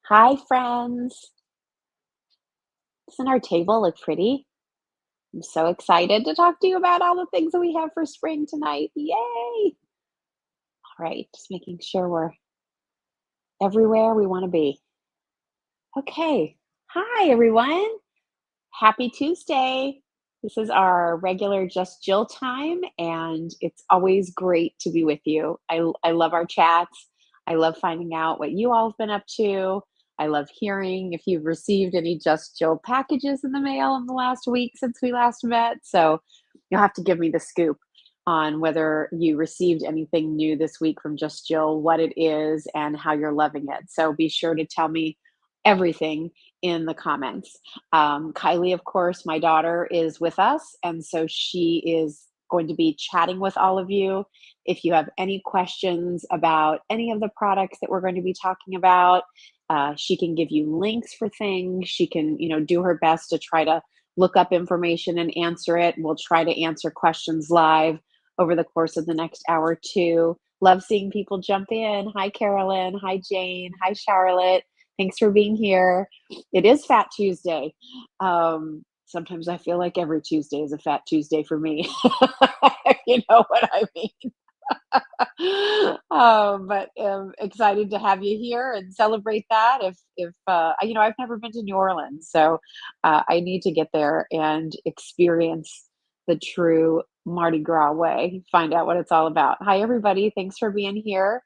Hi, friends. Doesn't our table look pretty? I'm so excited to talk to you about all the things that we have for spring tonight. Yay! All right, just making sure we're everywhere we want to be. Okay. Hi, everyone. Happy Tuesday. This is our regular Just Jill time, and it's always great to be with you. I love our chats. I love finding out what you all have been up to. I love hearing if you've received any Just Jill packages in the mail in the last week since we last met. So you'll have to give me the scoop on whether you received anything new this week from Just Jill, what it is, and how you're loving it. So be sure to tell me everything in the comments. Kylie, of course, my daughter, is with us, and so she is going to be chatting with all of you. If you have any questions about any of the products that we're going to be talking about, she can give you links for things. She can, do her best to try to look up information and answer it. We'll try to answer questions live over the course of the next hour or two. Love seeing people jump in. Hi, Carolyn. Hi, Jane. Hi, Charlotte. Thanks for being here. It is Fat Tuesday. Sometimes I feel like every Tuesday is a Fat Tuesday for me. You know what I mean? But excited to have you here and celebrate that. If I've never been to New Orleans, so I need to get there and experience the true Mardi Gras way. Find out what it's all about. Hi, everybody. Thanks for being here.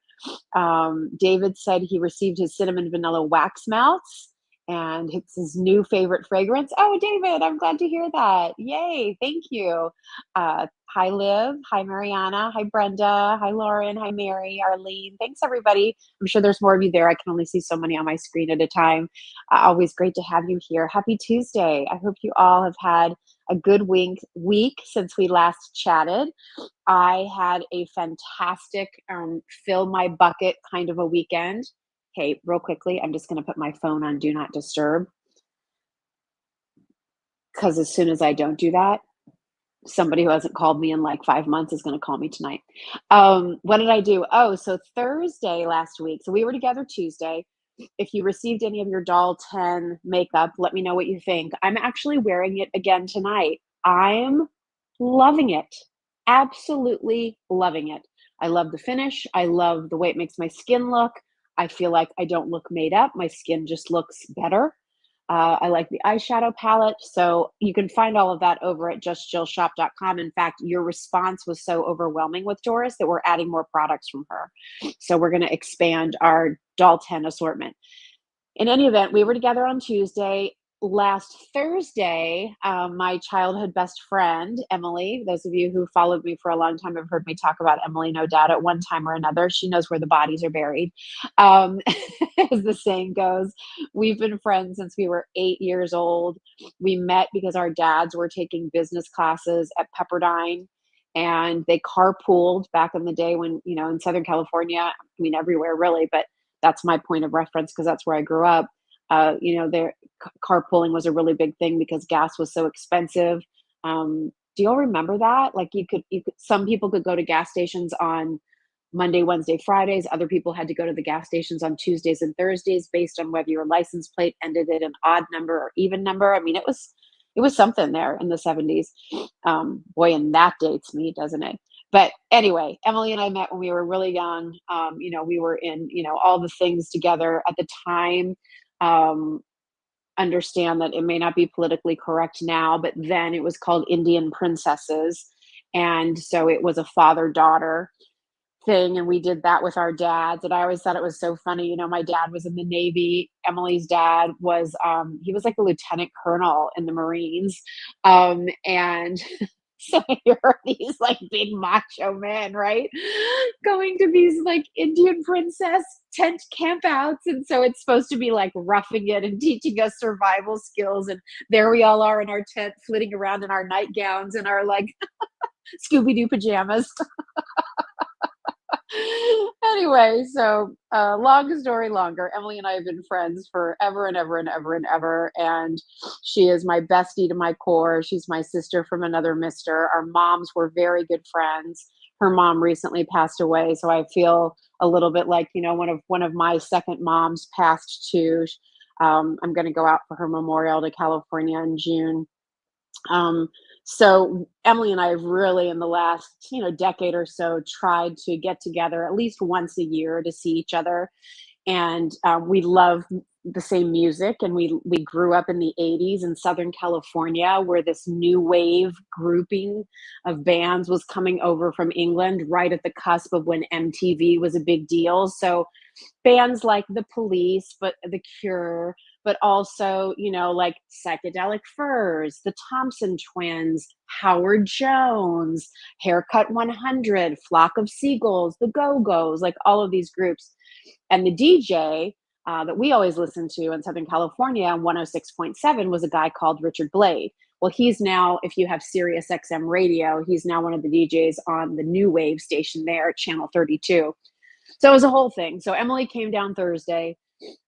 David said he received his cinnamon vanilla wax melts and it's his new favorite fragrance. Oh, David, I'm glad to hear that. Yay, thank you. Hi, Liv. Hi, Mariana. Hi, Brenda. Hi, Lauren. Hi, Mary. Arlene. Thanks, everybody. I'm sure there's more of you there. I can only see so many on my screen at a time. Always great to have you here. Happy Tuesday. I hope you all have had a good week since we last chatted. I had a fantastic fill my bucket kind of a weekend. Hey, real quickly, I'm just going to put my phone on Do Not Disturb because as soon as I don't do that, somebody who hasn't called me in like 5 months is going to call me tonight. What did I do? Oh, so Thursday last week. So we were together Tuesday. If you received any of your Doll 10 makeup, let me know what you think. I'm actually wearing it again tonight. I'm loving it. Absolutely loving it. I love the finish. I love the way it makes my skin look. I feel like I don't look made up. My skin just looks better. I like the eyeshadow palette. So you can find all of that over at justjillshop.com. In fact, your response was so overwhelming with Doris that we're adding more products from her. So we're going to expand our Doll 10 assortment. In any event, we were together on Tuesday. Last Thursday, my childhood best friend, Emily, those of you who followed me for a long time have heard me talk about Emily, no doubt, at one time or another. She knows where the bodies are buried. Um, as the saying goes, we've been friends since we were 8 years old. We met because our dads were taking business classes at Pepperdine and they carpooled back in the day when, in Southern California, I mean, everywhere really, but that's my point of reference because that's where I grew up. Their carpooling was a really big thing because gas was so expensive. Do you all remember that? Like some people could go to gas stations on Monday, Wednesday, Fridays. Other people had to go to the gas stations on Tuesdays and Thursdays based on whether your license plate ended in an odd number or even number. I mean, it was something there in the 70s. Boy, and that dates me, doesn't it? But anyway, Emily and I met when we were really young. We were in, all the things together at the time. Um, Understand that it may not be politically correct now, but then it was called Indian Princesses. And so it was a father daughter thing. And we did that with our dads. And I always thought it was so funny. My dad was in the Navy. Emily's dad was, he was like a lieutenant colonel in the Marines. And so you're these like big macho men, right? Going to these like Indian princess tent campouts. And so it's supposed to be like roughing it and teaching us survival skills. And there we all are in our tent, flitting around in our nightgowns and our like Scooby Doo pajamas. Anyway, so long story longer, Emily and I have been friends forever and ever and ever and ever. And she is my bestie to my core. She's my sister from another mister. Our moms were very good friends. her mom recently passed away, so I feel a little bit like, one of my second moms passed too. I'm going to go out for her memorial to California in June. Um, so Emily and I have really, in the last, decade or so, tried to get together at least once a year to see each other. And we love the same music, and we grew up in the 80s in Southern California, where this new wave grouping of bands was coming over from England right at the cusp of when MTV was a big deal. So bands like The Police, but The Cure, but also, like Psychedelic Furs, the Thompson Twins, Howard Jones, Haircut 100, Flock of Seagulls, the Go-Go's, like all of these groups. And the DJ that we always listened to in Southern California on 106.7 was a guy called Richard Blade. Well, he's now, if you have Sirius XM radio, he's now one of the DJs on the new wave station there, Channel 32. So it was a whole thing. So Emily came down Thursday,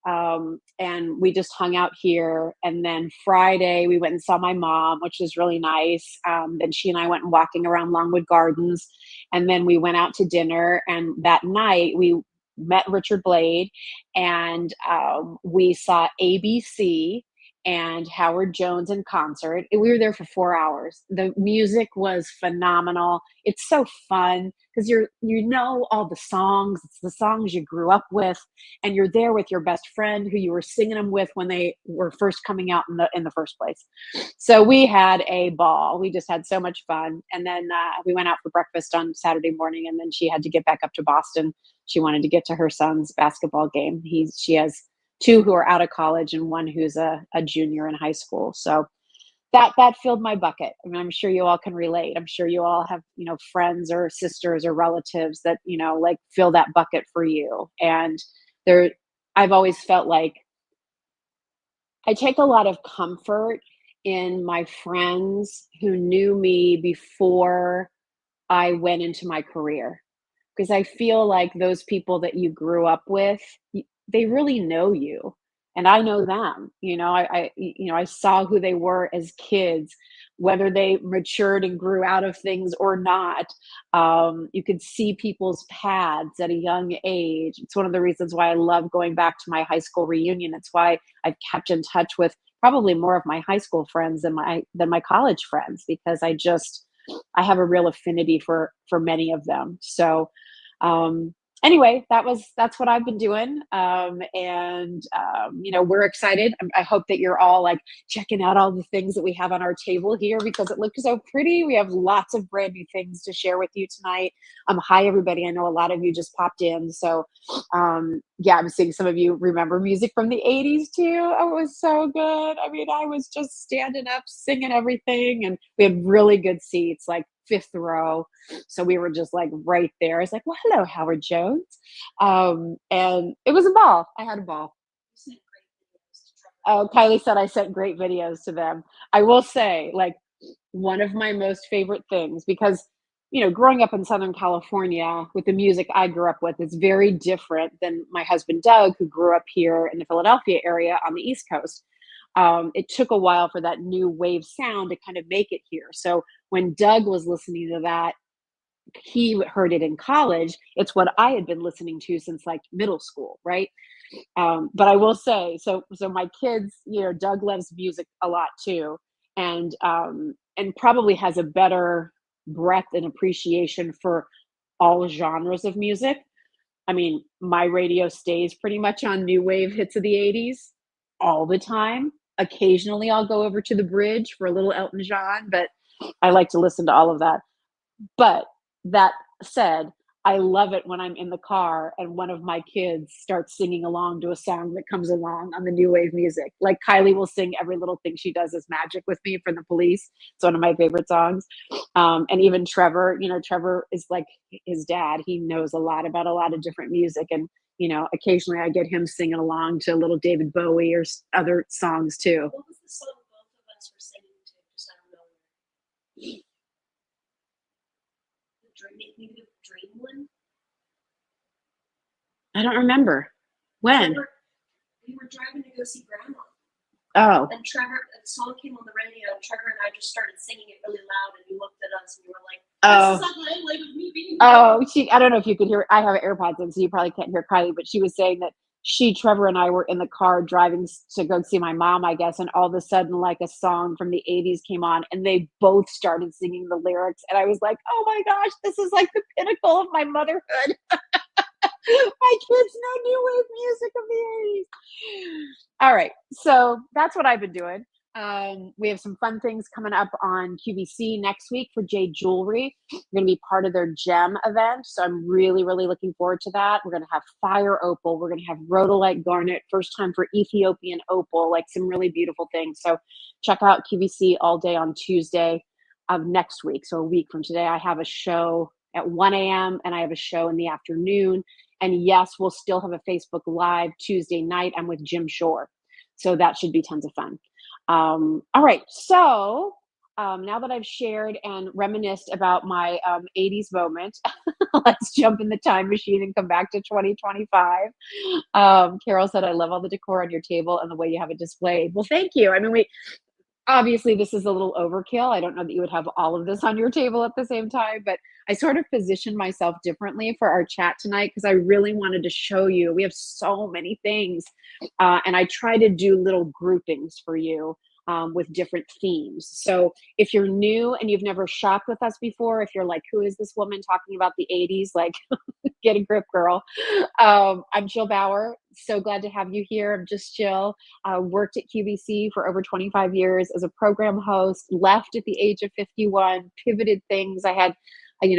and we just hung out here. And then Friday, we went and saw my mom, which was really nice. Then she and I went walking around Longwood Gardens. And then we went out to dinner. And that night, we met Richard Blade, and we saw ABC and Howard Jones in concert. We were there for 4 hours. The music was phenomenal. It's so fun because you know all the songs. It's the songs you grew up with, and you're there with your best friend who you were singing them with when they were first coming out in the first place. So we had a ball. We just had so much fun. And then we went out for breakfast on Saturday morning, and then she had to get back up to Boston. She wanted to get to her son's basketball game. She has two who are out of college and one who's a junior in high school. So that filled my bucket. I mean, I'm sure you all can relate. I'm sure you all have, friends or sisters or relatives that, like fill that bucket for you. And there, I've always felt like I take a lot of comfort in my friends who knew me before I went into my career, because I feel like those people that you grew up with, they really know you, and I know them. I saw who they were as kids, whether they matured and grew out of things or not. You could see people's paths at a young age. It's one of the reasons why I love going back to my high school reunion. It's why I've kept in touch with probably more of my high school friends than my college friends, because I have a real affinity for many of them. So anyway, that's what I've been doing. We're excited. I hope that you're all like checking out all the things that we have on our table here, because it looks so pretty. We have lots of brand new things to share with you tonight. Hi everybody. I know a lot of you just popped in. So yeah, I'm seeing some of you remember music from the 80s too. Oh, it was so good. I mean, I was just standing up, singing everything, and we had really good seats, like fifth row. So we were just like right there. I was like, well, hello, Howard Jones. And it was a ball. I had a ball. Oh, Kylie said I sent great videos to them. I will say, like, one of my most favorite things, because, growing up in Southern California with the music I grew up with is very different than my husband, Doug, who grew up here in the Philadelphia area on the East Coast. It took a while for that new wave sound to kind of make it here. So when Doug was listening to that, he heard it in college. It's what I had been listening to since like middle school, right? But I will say, so my kids, Doug loves music a lot too, and probably has a better breadth and appreciation for all genres of music. I mean, my radio stays pretty much on new wave hits of the 80s all the time. Occasionally, I'll go over to the bridge for a little Elton John, but I like to listen to all of that. But that said, I love it when I'm in the car and one of my kids starts singing along to a song that comes along on the new wave music. Like Kylie will sing Every Little Thing She Does Is Magic with me from The Police. It's one of my favorite songs. And even Trevor, Trevor is like his dad. He knows a lot about a lot of different music. And, occasionally I get him singing along to a little David Bowie or other songs too. What was the song both of us were singing to? Just I don't know. Maybe the dream one? I don't remember. When? We were driving to go see Grandma. Oh, And Trevor, a song came on the radio, and Trevor and I just started singing it really loud, and you looked at us and you were like, "This is oh, a highlight of me being oh, here." I don't know if you could hear, I have AirPods in, so you probably can't hear Kylie, but she was saying that Trevor and I were in the car driving to go see my mom, I guess, and all of a sudden, like a song from the 80s came on, and they both started singing the lyrics. And I was like, oh my gosh, this is like the pinnacle of my motherhood. My kids know new wave music of the 80s. All right. So that's what I've been doing. We have some fun things coming up on QVC next week for Jade Jewelry. We're going to be part of their gem event. So I'm really, really looking forward to that. We're going to have fire opal. We're going to have rhodolite garnet, first time for Ethiopian opal, like some really beautiful things. So check out QVC all day on Tuesday of next week. So a week from today, I have a show at 1 a.m. and I have a show in the afternoon. And yes, we'll still have a Facebook Live Tuesday night. I'm with Jim Shore. So that should be tons of fun. All right. So now that I've shared and reminisced about my 80s moment, let's jump in the time machine and come back to 2025. Carol said, I love all the decor on your table and the way you have it displayed. Well, thank you. I mean, obviously this is a little overkill. I don't know that you would have all of this on your table at the same time, but I sort of positioned myself differently for our chat tonight because I really wanted to show you. We have so many things, and I try to do little groupings for you with different themes. So if you're new and you've never shopped with us before, if you're like, who is this woman talking about the 80s? Like, get a grip, girl. I'm Jill Bauer. So glad to have you here. I'm just Jill. Worked at QVC for over 25 years as a program host, left at the age of 51, pivoted things. I had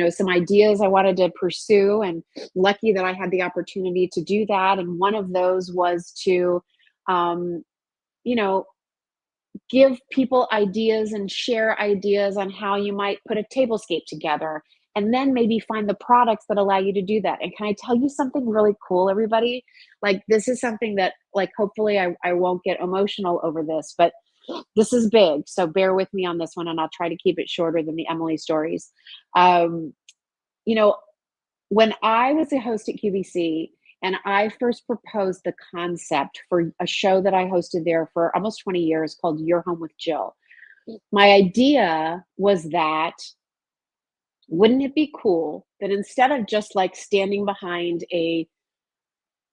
some ideas I wanted to pursue, and lucky that I had the opportunity to do that. And one of those was to, you know, give people ideas and share ideas on how you might put a tablescape together, and then maybe find the products that allow you to do that. And can I tell you something really cool, everybody? Like, this is something that, like, hopefully I won't get emotional over this, but this is big. So bear with me on this one, and I'll try to keep it shorter than the Emily stories. Um, you know, when I was a host at QVC and I first proposed the concept for a show that I hosted there for almost 20 years called Your Home with Jill, my idea was that wouldn't it be cool that instead of just like standing behind a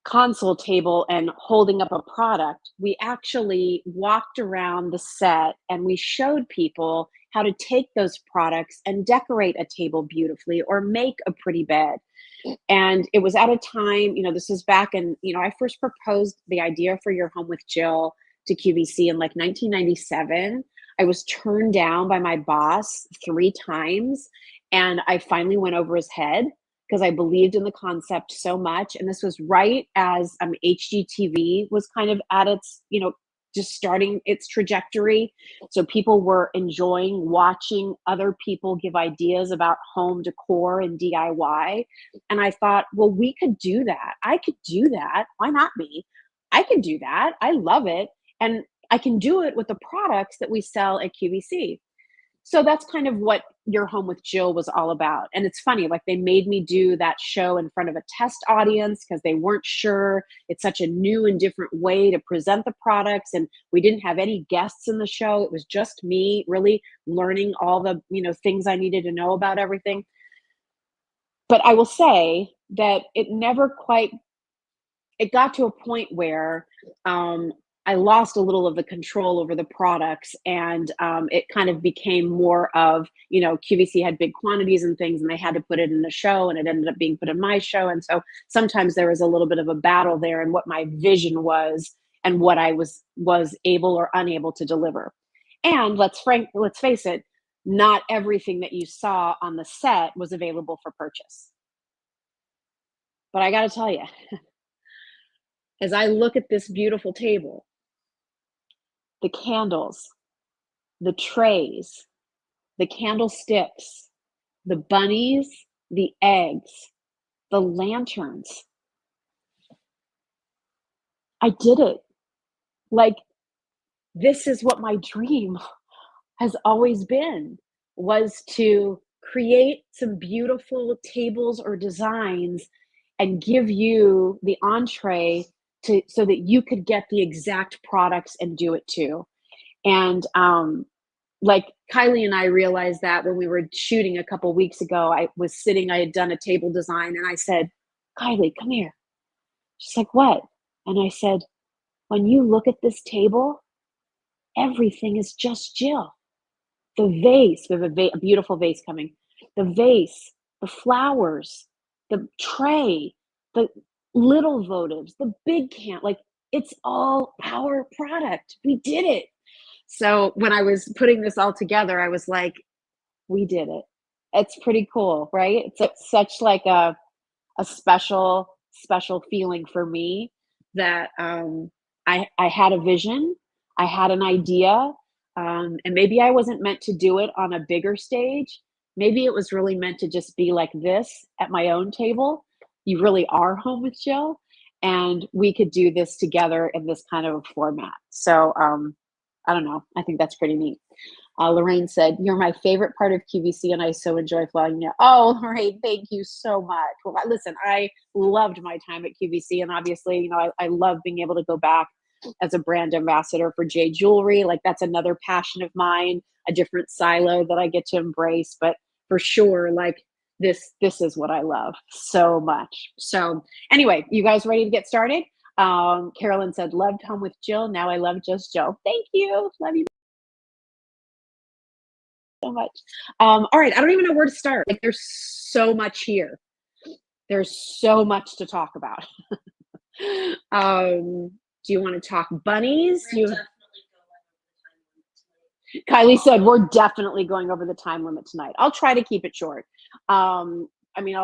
console table and holding up a product, we actually walked around the set and we showed people how to take those products and decorate a table beautifully or make a pretty bed. And it was at a time, this is back in, I first proposed the idea for Your Home with Jill to QVC in like 1997. I was turned down by my boss 3 times, and I finally went over his head because I believed in the concept so much. And this was right as HGTV was kind of at its, just starting its trajectory. So people were enjoying watching other people give ideas about home decor and DIY. And I thought, well, we could do that. I could do that. Why not me? I can do that. I love it. And I can do it with the products that we sell at QVC. So that's kind of what Your Home with Jill was all about. And it's funny, like they made me do that show in front of a test audience because they weren't sure. It's such a new and different way to present the products. And we didn't have any guests in the show. It was just me really learning all the, things I needed to know about everything. But I will say that it got to a point where I lost a little of the control over the products, and it kind of became more of, QVC had big quantities and things, and they had to put it in the show, and it ended up being put in my show. And so sometimes there was a little bit of a battle there and what my vision was and what I was able or unable to deliver. And let's face it, not everything that you saw on the set was available for purchase. But I got to tell you, as I look at this beautiful table, the candles, the trays, the candlesticks, the bunnies, the eggs, the lanterns. I did it. Like, this is what my dream has always been, was to create some beautiful tables or designs and give you the entree so that you could get the exact products and do it too. And like Kylie and I realized that when we were shooting a couple weeks ago, I had done a table design and I said, Kylie, come here. She's like, what? And I said, when you look at this table, everything is just Jill. The vase, we have a beautiful vase coming. The vase, the flowers, the tray, the little votives, the big can, like it's all our product. We did it. So when I was putting this all together, I was like, we did it. It's pretty cool, right? It's such like a special feeling for me that I had a vision, I had an idea, and maybe I wasn't meant to do it on a bigger stage. Maybe it was really meant to just be like this at my own table. You really are home with Jill, and we could do this together in this kind of format. So I don't know. I think that's pretty neat. Lorraine said, "You're my favorite part of QVC, and I so enjoy following you." Oh, Lorraine, thank you so much. Well, listen, I loved my time at QVC, and obviously, I love being able to go back as a brand ambassador for J Jewelry. Like that's another passion of mine, a different silo that I get to embrace. But for sure, like this is what I love so much. So anyway, you guys ready to get started? Carolyn said, "Loved Home with Jill. Now I love just Jill." Thank you. Love you so much. All right, I don't even know where to start. Like, there's so much here. There's so much to talk about. Do you want to talk bunnies? Kylie said, "We're definitely going over the time limit tonight." I'll try to keep it short. I'll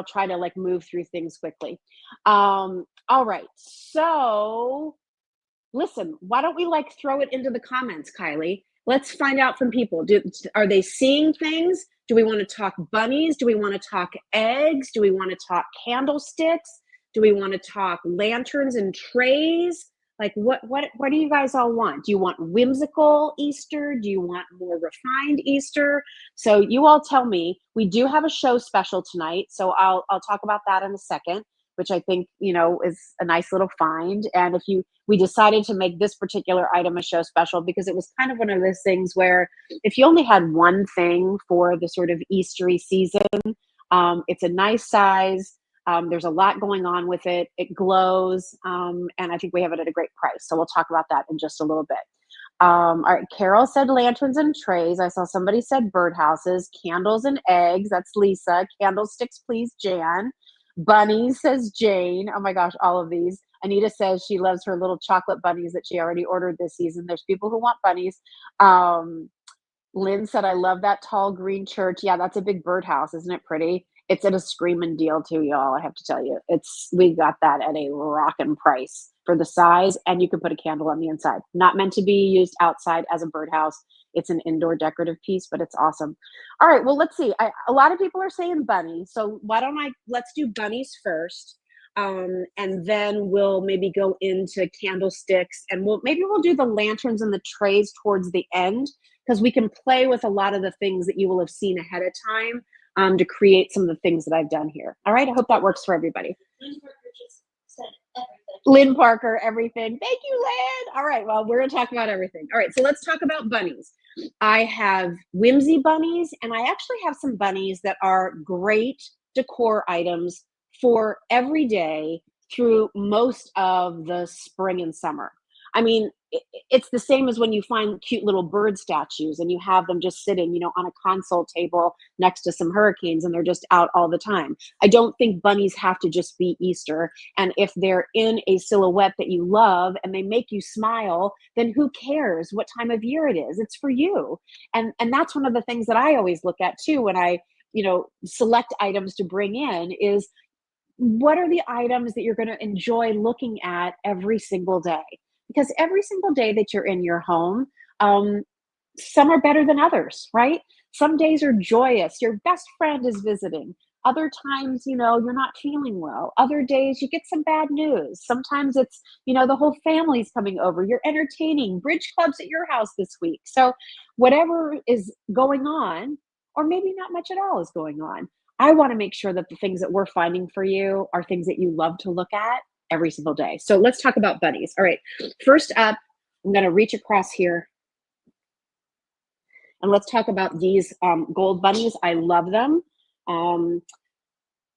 try to like move through things quickly. All right, so listen, why don't we like throw it into the comments, Kylie? Let's find out from people. Are they seeing things? Do we want to talk bunnies? Do we want to talk eggs? Do we want to talk candlesticks? Do we want to talk lanterns and trays? Like what do you guys all want? Do you want whimsical Easter? Do you want more refined Easter? So you all tell me. We do have a show special tonight, so I'll talk about that in a second, which I think, is a nice little find. And we decided to make this particular item a show special because it was kind of one of those things where if you only had one thing for the sort of Eastery season, it's a nice size. There's a lot going on with it. It glows. And I think we have it at a great price. So we'll talk about that in just a little bit. All right, Carol said lanterns and trays. I saw somebody said birdhouses, candles and eggs. That's Lisa. Candlesticks, please, Jan. Bunnies, says Jane. Oh my gosh, all of these. Anita says she loves her little chocolate bunnies that she already ordered this season. There's people who want bunnies. Lynn said, "I love that tall green church." Yeah, that's a big birdhouse. Isn't it pretty? It's at a screaming deal too, y'all. I have to tell you, we got that at a rockin' price for the size, and you can put a candle on the inside. Not meant to be used outside as a birdhouse. It's an indoor decorative piece, but it's awesome. All right, well, let's see. A lot of people are saying bunnies, so let's do bunnies first, and then we'll maybe go into candlesticks, and maybe we'll do the lanterns and the trays towards the end because we can play with a lot of the things that you will have seen ahead of time. To create some of the things that I've done here. All right, I hope that works for everybody. Lynn Parker just said everything. Lynn Parker, everything. Thank you, Lynn. All right, well, we're gonna talk about everything. All right, so let's talk about bunnies. I have whimsy bunnies, and I actually have some bunnies that are great decor items for every day through most of the spring and summer. I mean, it's the same as when you find cute little bird statues and you have them just sitting, on a console table next to some hurricanes and they're just out all the time. I don't think bunnies have to just be Easter. And if they're in a silhouette that you love and they make you smile, then who cares what time of year it is? It's for you. And that's one of the things that I always look at too when I, select items to bring in is what are the items that you're going to enjoy looking at every single day? Because every single day that you're in your home, some are better than others, right? Some days are joyous. Your best friend is visiting. Other times, you're not feeling well. Other days you get some bad news. Sometimes it's, the whole family's coming over. You're entertaining bridge clubs at your house this week. So whatever is going on, or maybe not much at all is going on, I want to make sure that the things that we're finding for you are things that you love to look at every single day. So let's talk about bunnies. All right, first up, I'm going to reach across here and let's talk about these gold bunnies. I love them. Um,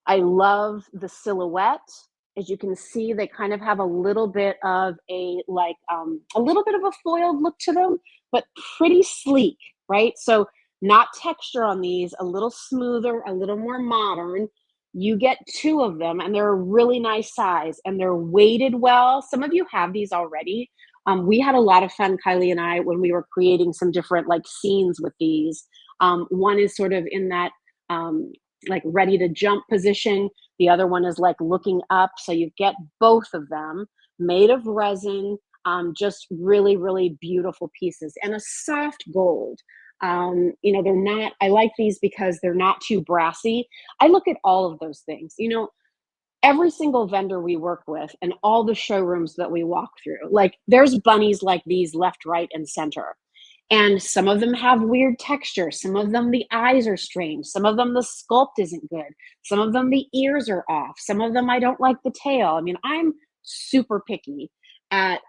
I love the silhouette. As you can see, they kind of have a little bit of a little bit of a foiled look to them, but pretty sleek, right? So not texture on these, a little smoother, a little more modern. You get two of them and they're a really nice size and they're weighted well. Some of you have these already. We had a lot of fun, Kylie and I, when we were creating some different like scenes with these. One is sort of in that like ready to jump position. The other one is like looking up. So you get both of them made of resin, just really, really beautiful pieces and a soft gold. They're not, I like these because they're not too brassy. I look at all of those things, every single vendor we work with and all the showrooms that we walk through, like there's bunnies like these left, right, and center. And some of them have weird texture. Some of them, the eyes are strange. Some of them, the sculpt isn't good. Some of them, the ears are off. Some of them, I don't like the tail. I mean, I'm super picky at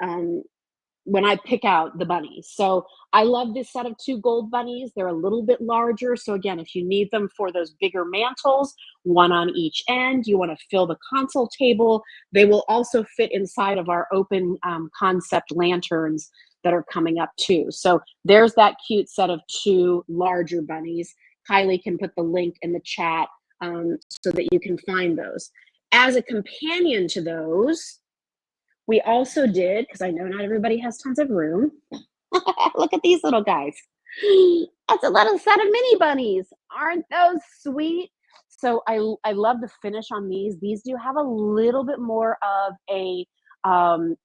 when I pick out the bunnies. So I love this set of two gold bunnies. They're a little bit larger. So again, if you need them for those bigger mantles, one on each end, you want to fill the console table. They will also fit inside of our open concept lanterns that are coming up too. So there's that cute set of two larger bunnies. Kylie can put the link in the chat so that you can find those. As a companion to those, we also did, because I know not everybody has tons of room. Look at these little guys. That's a little set of mini bunnies. Aren't those sweet? So I love the finish on these. These do have a little bit more of a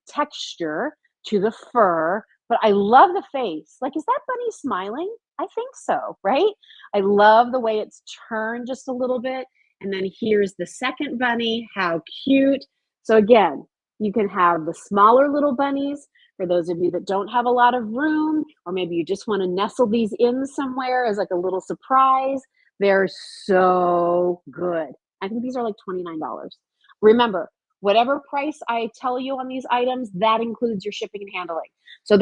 texture to the fur, but I love the face. Like, is that bunny smiling? I think so, right? I love the way it's turned just a little bit. And then here's the second bunny. How cute. So again, you can have the smaller little bunnies for those of you that don't have a lot of room, or maybe you just want to nestle these in somewhere as like a little surprise. They're so good. I think these are like $29. Remember, whatever price I tell you on these items, that includes your shipping and handling. So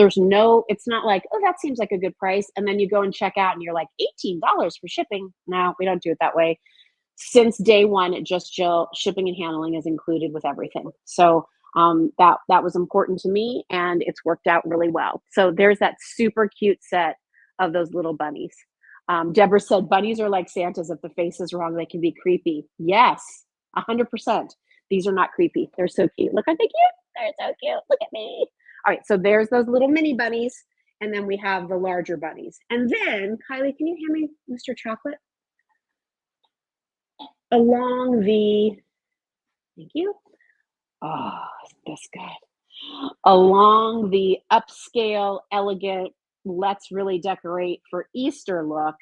it's not like, oh, that seems like a good price. And then you go and check out and you're like, $18 for shipping. No, we don't do it that way. Since day one, shipping and handling is included with everything. So that was important to me and it's worked out really well. So there's that super cute set of those little bunnies. Deborah said, bunnies are like Santas. If the face is wrong, they can be creepy. Yes, 100%. These are not creepy. They're so cute. Look, aren't they cute? They're so cute. Look at me. All right, so there's those little mini bunnies. And then we have the larger bunnies. And then, Kylie, can you hand me Mr. Chocolate? Thank you. Oh, that's good. Along the upscale, elegant, let's really decorate for Easter look,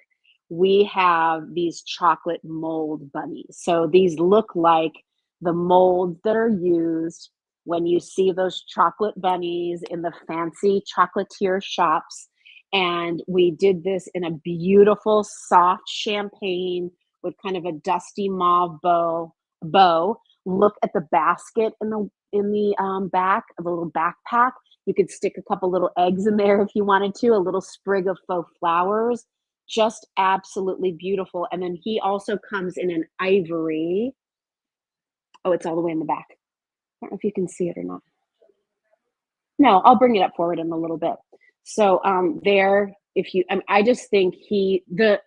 we have these chocolate mold bunnies. So these look like the molds that are used when you see those chocolate bunnies in the fancy chocolatier shops. And we did this in a beautiful, soft champagne with kind of a dusty mauve bow. Look at the basket in the back of a little backpack. You could stick a couple little eggs in there if you wanted to, a little sprig of faux flowers. Just absolutely beautiful. And then he also comes in an ivory. Oh, it's all the way in the back. I don't know if you can see it or not. No, I'll bring it up forward in a little bit. So I just think the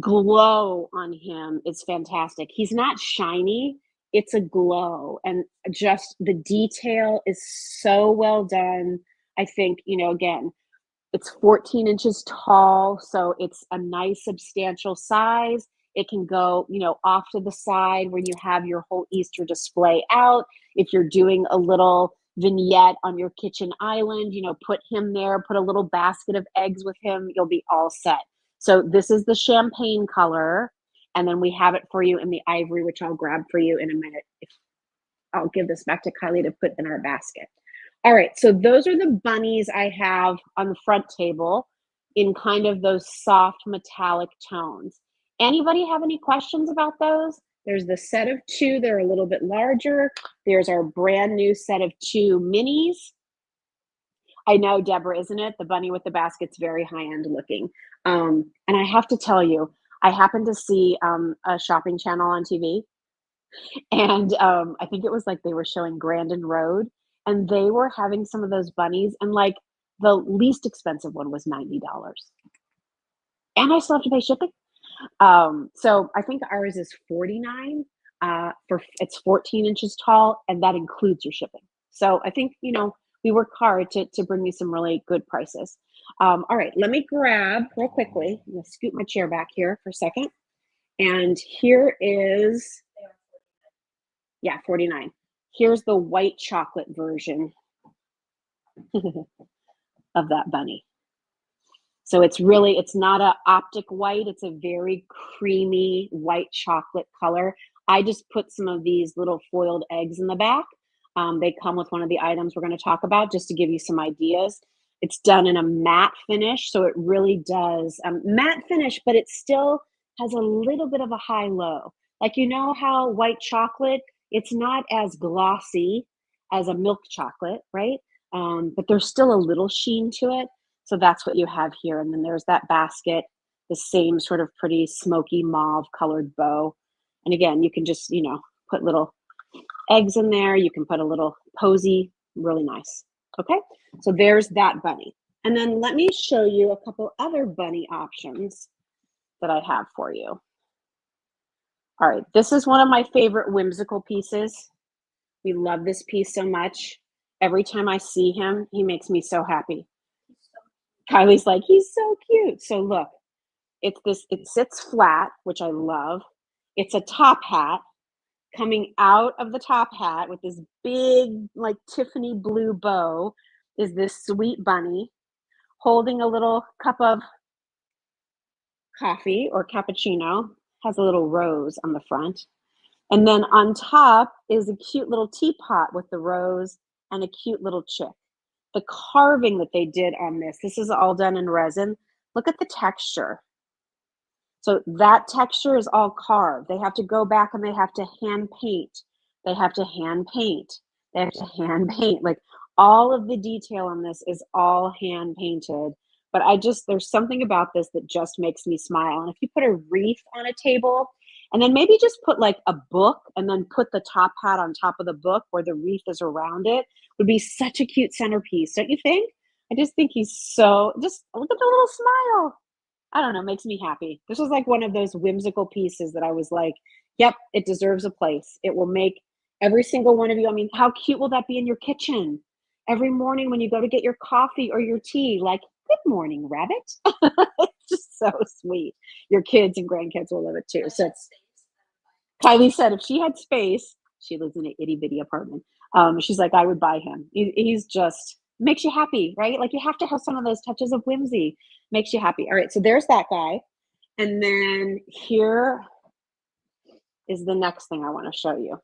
glow on him is fantastic. He's not shiny. It's a glow, and just the detail is so well done. I think, again, it's 14 inches tall, so it's a nice substantial size. It can go, off to the side where you have your whole Easter display out. If you're doing a little vignette on your kitchen island, put him there, put a little basket of eggs with him, you'll be all set. So this is the champagne color. And then we have it for you in the ivory, which I'll grab for you in a minute. I'll give this back to Kylie to put in our basket. All right, so those are the bunnies I have on the front table in kind of those soft metallic tones. Anybody have any questions about those? There's the set of 2 that are a little bit larger. There's our brand new set of 2 minis. I know, Deborah, isn't it? The bunny with the basket's very high-end looking. And I have to tell you, I happened to see a shopping channel on TV, and I think it was like they were showing Grandin Road, and they were having some of those bunnies, and like the least expensive one was $90. And I still have to pay shipping. So I think ours is 49 for it's 14 inches tall, and that includes your shipping. So I think, we work hard to bring you some really good prices. All right, let me grab real quickly. I'm gonna scoot my chair back here for a second. And here is, yeah, 49. Here's the white chocolate version of that bunny. So it's not a optic white, it's a very creamy white chocolate color. I just put some of these little foiled eggs in the back. They come with one of the items we're going to talk about, just to give you some ideas. It's done in a matte finish, so it really does matte finish, but it still has a little bit of a high-low. Like, how white chocolate, it's not as glossy as a milk chocolate, right? But there's still a little sheen to it. So that's what you have here. And then there's that basket, the same sort of pretty smoky mauve colored bow. And again, you can just, put little eggs in there. You can put a little posy, really nice. Okay, so there's that bunny. And then let me show you a couple other bunny options that I have for you. All right, this is one of my favorite whimsical pieces. We love this piece so much. Every time I see him, he makes me so happy. Kylie's like, he's so cute. So look, it sits flat, which I love. It's a top hat. Coming out of the top hat with this big, like Tiffany blue bow, is this sweet bunny holding a little cup of coffee or cappuccino, has a little rose on the front. And then on top is a cute little teapot with the rose and a cute little chick. The carving that they did on this is all done in resin. Look at the texture. So that texture is all carved. They have to go back and they have to hand paint. They have to hand paint. They have to hand paint. Like, all of the detail on this is all hand painted. But there's something about this that just makes me smile. And if you put a wreath on a table, and then maybe just put like a book and then put the top hat on top of the book where the wreath is around it, would be such a cute centerpiece, don't you think? I just think just look at the little smile. I don't know, makes me happy. This was like one of those whimsical pieces that I was like, yep, it deserves a place. It will make every single one of you. I mean, how cute will that be in your kitchen? Every morning when you go to get your coffee or your tea, like, good morning, rabbit. It's just so sweet. Your kids and grandkids will love it too. So Kylie said if she had space, she lives in an itty bitty apartment. She's like, I would buy him. He's just makes you happy, right? Like, you have to have some of those touches of whimsy. Makes you happy. All right, so there's that guy. And then here is the next thing I want to show you.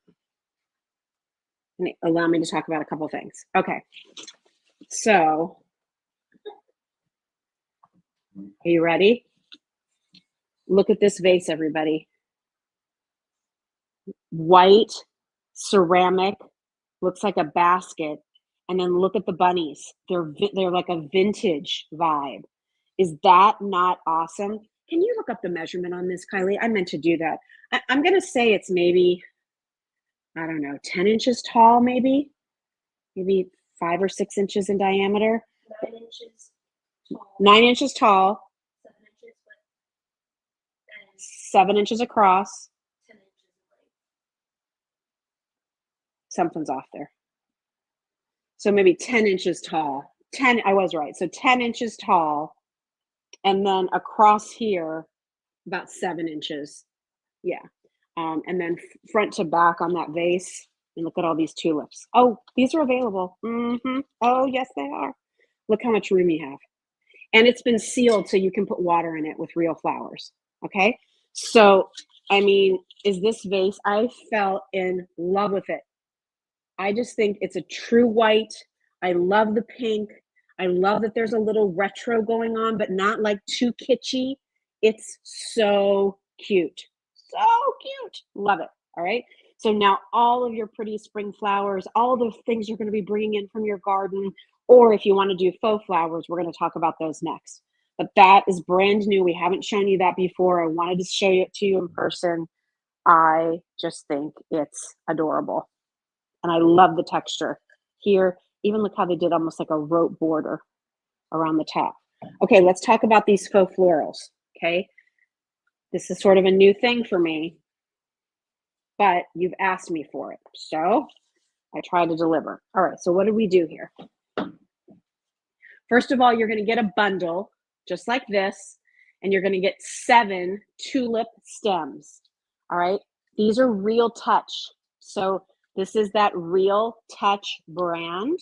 And allow me to talk about a couple things. Okay, so are you ready? Look at this vase, everybody. White ceramic, looks like a basket. And then look at the bunnies. They're like a vintage vibe. Is that not awesome? Can you look up the measurement on this, Kylie? I meant to do that. I'm going to say it's maybe, I don't know, 10 inches tall, maybe 5 or 6 inches in diameter. 9 inches tall. 9 inches tall. 7 inches width. And 7 inches across. 10 inches length. Something's off there. So maybe 10 inches tall. I was right. So 10 inches tall. And then across here, about 7 inches. Yeah. And then front to back on that vase. And look at all these tulips. Oh, these are available. Oh, yes, they are. Look how much room you have. And it's been sealed so you can put water in it with real flowers. Okay. So, I mean, is this vase, I fell in love with it. I just think it's a true white. I love the pink. I love that there's a little retro going on, but not like too kitschy. It's so cute. So cute. Love it. All right. So now all of your pretty spring flowers, all the things you're going to be bringing in from your garden, or if you want to do faux flowers, we're going to talk about those next. But that is brand new. We haven't shown you that before. I wanted to show it to you in person. I just think it's adorable. And I love the texture. Here, even look how they did almost like a rope border around the top. Okay, let's talk about these faux florals. Okay, this is sort of a new thing for me, but you've asked me for it. So I try to deliver. All right, so what do we do here? First of all, you're going to get a bundle just like this, and you're going to get 7 tulip stems. All right, these are Real Touch. So this is that Real Touch brand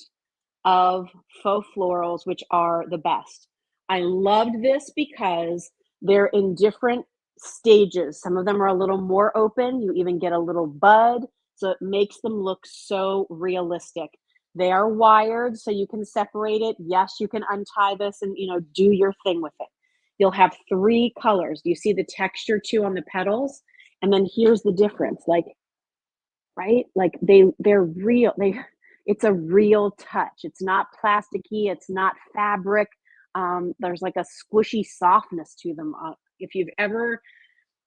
of faux florals, which are the best. I loved this because they're in different stages. Some of them are a little more open. You even get a little bud, so it makes them look so realistic. They are wired, so you can separate it. Yes, you can untie this and, do your thing with it. You'll have 3 colors. You see the texture too on the petals? And then here's the difference, right? Like they're real. It's a real touch. It's not plasticky. It's not fabric. There's like a squishy softness to them. If you've ever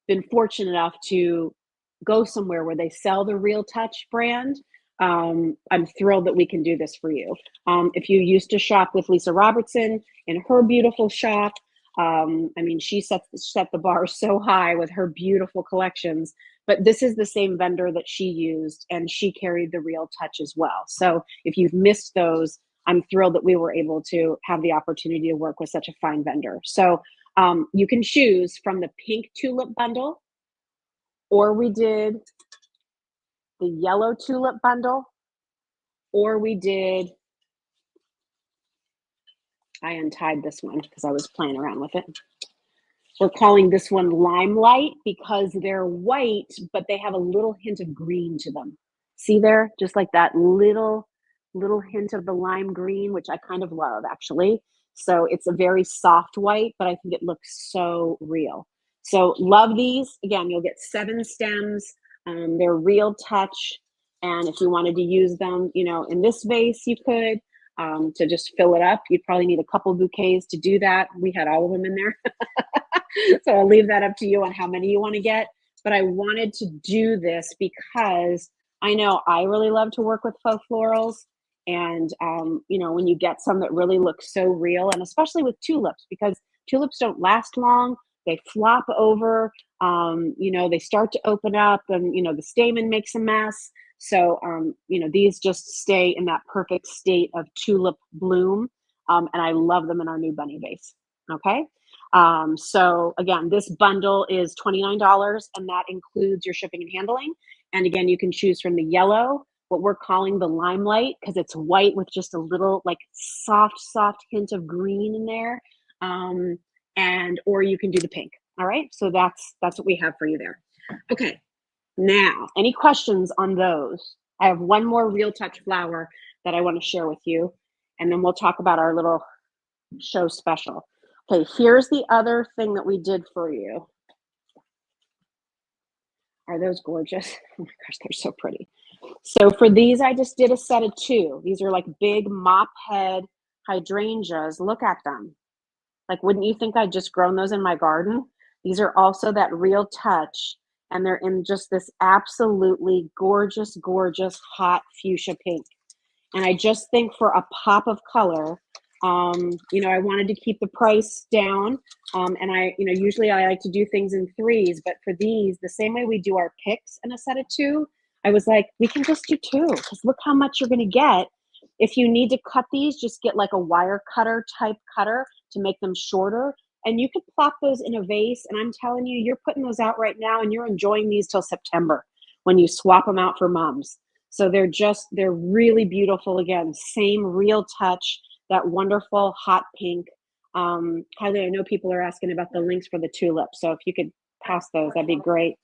been fortunate enough to go somewhere where they sell the Real Touch brand, I'm thrilled that we can do this for you. If you used to shop with Lisa Robertson in her beautiful shop, she set the bar so high with her beautiful collections, but this is the same vendor that she used, and she carried the Real Touch as well. So if you've missed those, I'm thrilled that we were able to have the opportunity to work with such a fine vendor. So you can choose from the pink tulip bundle, or we did the yellow tulip bundle, or we did, I untied this one because I was playing around with it. We're calling this one Limelight because they're white, but they have a little hint of green to them. See there? Just like that little hint of the lime green, which I kind of love actually. So it's a very soft white, but I think it looks so real. So love these. Again, you'll get 7 stems. They're Real Touch. And if you wanted to use them, in this vase, you could to just fill it up. You'd probably need a couple bouquets to do that. We had all of them in there. So I'll leave that up to you on how many you want to get. But I wanted to do this because I know I really love to work with faux florals. And, when you get some that really look so real, and especially with tulips, because tulips don't last long, they flop over, they start to open up and, the stamen makes a mess. So, these just stay in that perfect state of tulip bloom. And I love them in our new bunny vase. Okay. So again, this bundle is $29, and that includes your shipping and handling. And again, you can choose from the yellow, what we're calling the Limelight, because it's white with just a little like soft hint of green in there. Or you can do the pink. All right. So that's what we have for you there. Okay. Now, any questions on those? I have one more Real Touch flower that I want to share with you, and then we'll talk about our little show special. Okay, here's the other thing that we did for you. Are those gorgeous? Oh my gosh, they're so pretty. So for these, I just did a set of 2. These are like big mop head hydrangeas. Look at them. Like, wouldn't you think I'd just grown those in my garden? These are also that Real Touch, and they're in just this absolutely gorgeous, gorgeous hot fuchsia pink. And I just think for a pop of color, I wanted to keep the price down. And usually I like to do things in 3s, but for these, the same way we do our picks in a set of 2, I was like, we can just do 2, because look how much you're going to get. If you need to cut these, just get like a wire cutter type cutter to make them shorter. And you could plop those in a vase. And I'm telling you, you're putting those out right now and you're enjoying these till September when you swap them out for mums. So they're really beautiful. Again, same Real Touch, that wonderful hot pink. Kylie, I know people are asking about the links for the tulips. So if you could pass those, that'd be great.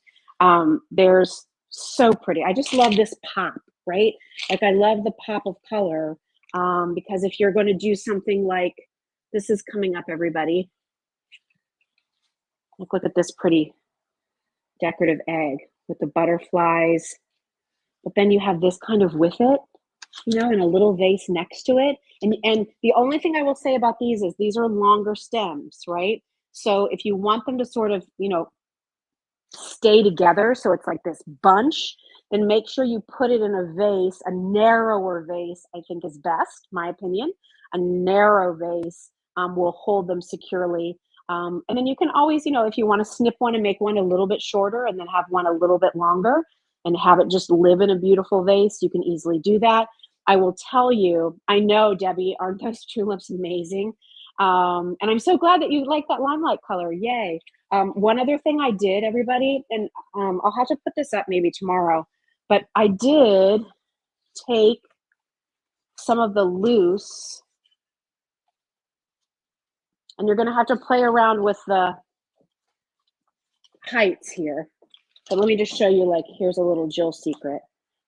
There's so pretty. I just love this pop, right? Like, I love the pop of color, because if you're going to do something like this is coming up, everybody. Look at this pretty decorative egg with the butterflies. But then you have this kind of with it, you know, and a little vase next to it. And the only thing I will say about these is these are longer stems, right? So if you want them to sort of, you know, stay together, so it's like this bunch, then make sure you put it in a vase. A narrower vase, I think, is best, my opinion. A narrow vase will hold them securely. And then you can always, you know, if you want to snip one and make one a little bit shorter and then have one a little bit longer and have it just live in a beautiful vase, you can easily do that. I will tell you, I know, Debbie, aren't those tulips amazing? And I'm so glad that you like that limelight color. Yay. One other thing I did, everybody, and I'll have to put this up maybe tomorrow, but I did take some of the loose, and you're going to have to play around with the heights here. But let me just show you, like, here's a little Jill secret.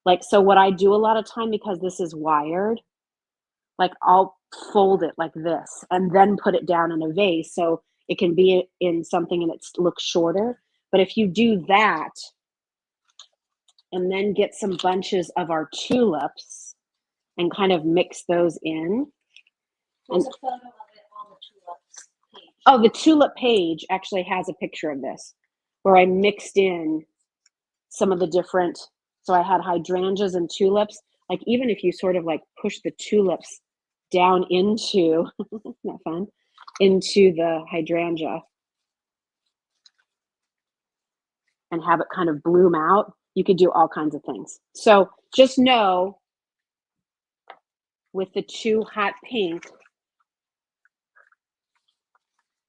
Like, so what I do a lot of time, because this is wired, like I'll fold it like this and then put it down in a vase so it can be in something and it looks shorter. But if you do that and then get some bunches of our tulips and kind of mix those in. There's a photo of it on the tulips page. Oh, the tulip page actually has a picture of this where I mixed in some of the different, so I had hydrangeas and tulips. Like, even if you sort of like push the tulips down into, isn't that fun? Into the hydrangea and have it kind of bloom out, you could do all kinds of things. So just know with the two hot pink,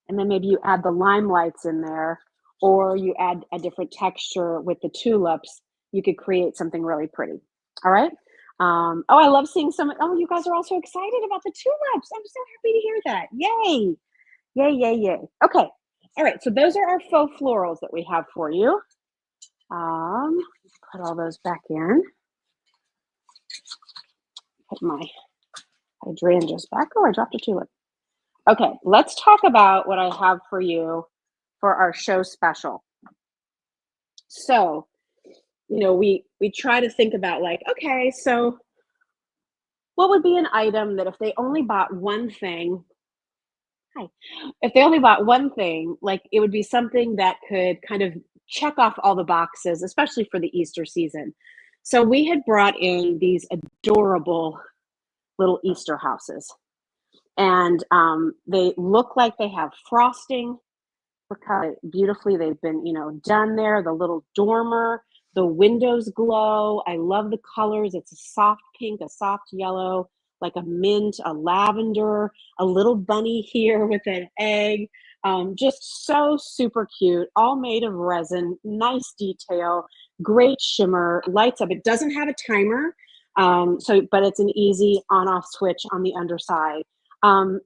and then maybe you add the lime lights in there, or you add a different texture with the tulips, you could create something really pretty. All right. Oh, I love seeing some. Oh, you guys are all so excited about the tulips. I'm so happy to hear that. Yay. Yay, yay, yay. Okay. All right. So those are our faux florals that we have for you. Put all those back in. Put my hydrangeas back. Oh, I dropped a tulip. Okay, let's talk about what I have for you for our show special. So, you know, we try to think about, like, okay, so what would be an item that if they only bought one thing, if they only bought one thing, like, it would be something that could kind of check off all the boxes, especially for the Easter season. So we had brought in these adorable little Easter houses. And they look like they have frosting. Look how beautifully they've been, you know, done there. The little dormer, the windows glow. I love the colors. It's a soft pink, a soft yellow, like a mint, a lavender, a little bunny here with an egg. Just so super cute, all made of resin, nice detail, great shimmer, lights up. It doesn't have a timer, but it's an easy on-off switch on the underside.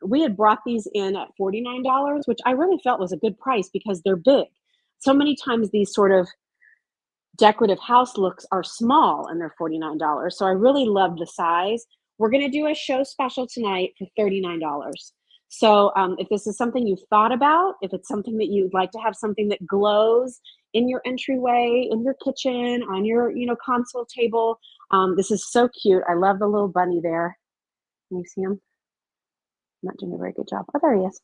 We had brought these in at $49, which I really felt was a good price because they're big. So many times these sort of decorative house looks are small and they're $49. So I really loved the size. We're going to do a show special tonight for $39. So if this is something you've thought about, if it's something that you'd like to have something that glows in your entryway, in your kitchen, on your, you know, console table, this is so cute. I love the little bunny there. Can you see him? Not doing a very good job. Oh, there he is.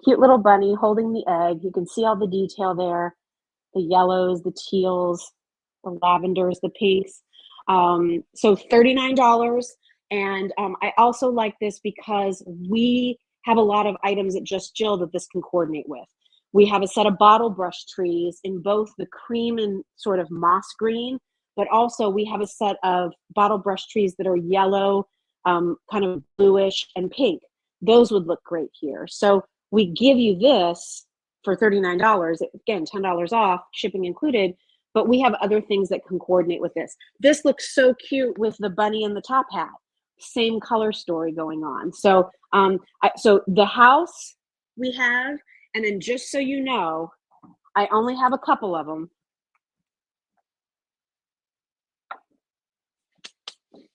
Cute little bunny holding the egg. You can see all the detail there. The yellows, the teals, the lavenders, the pinks. So $39. And I also like this because we have a lot of items at Just Jill that this can coordinate with. We have a set of bottle brush trees in both the cream and sort of moss green, but also we have a set of bottle brush trees that are yellow, kind of bluish, and pink. Those would look great here. So we give you this for $39, again, $10 off, shipping included, but we have other things that can coordinate with this. This looks so cute with the bunny and the top hat. Same color story going on. So, so the house we have, and then just so you know, I only have a couple of them.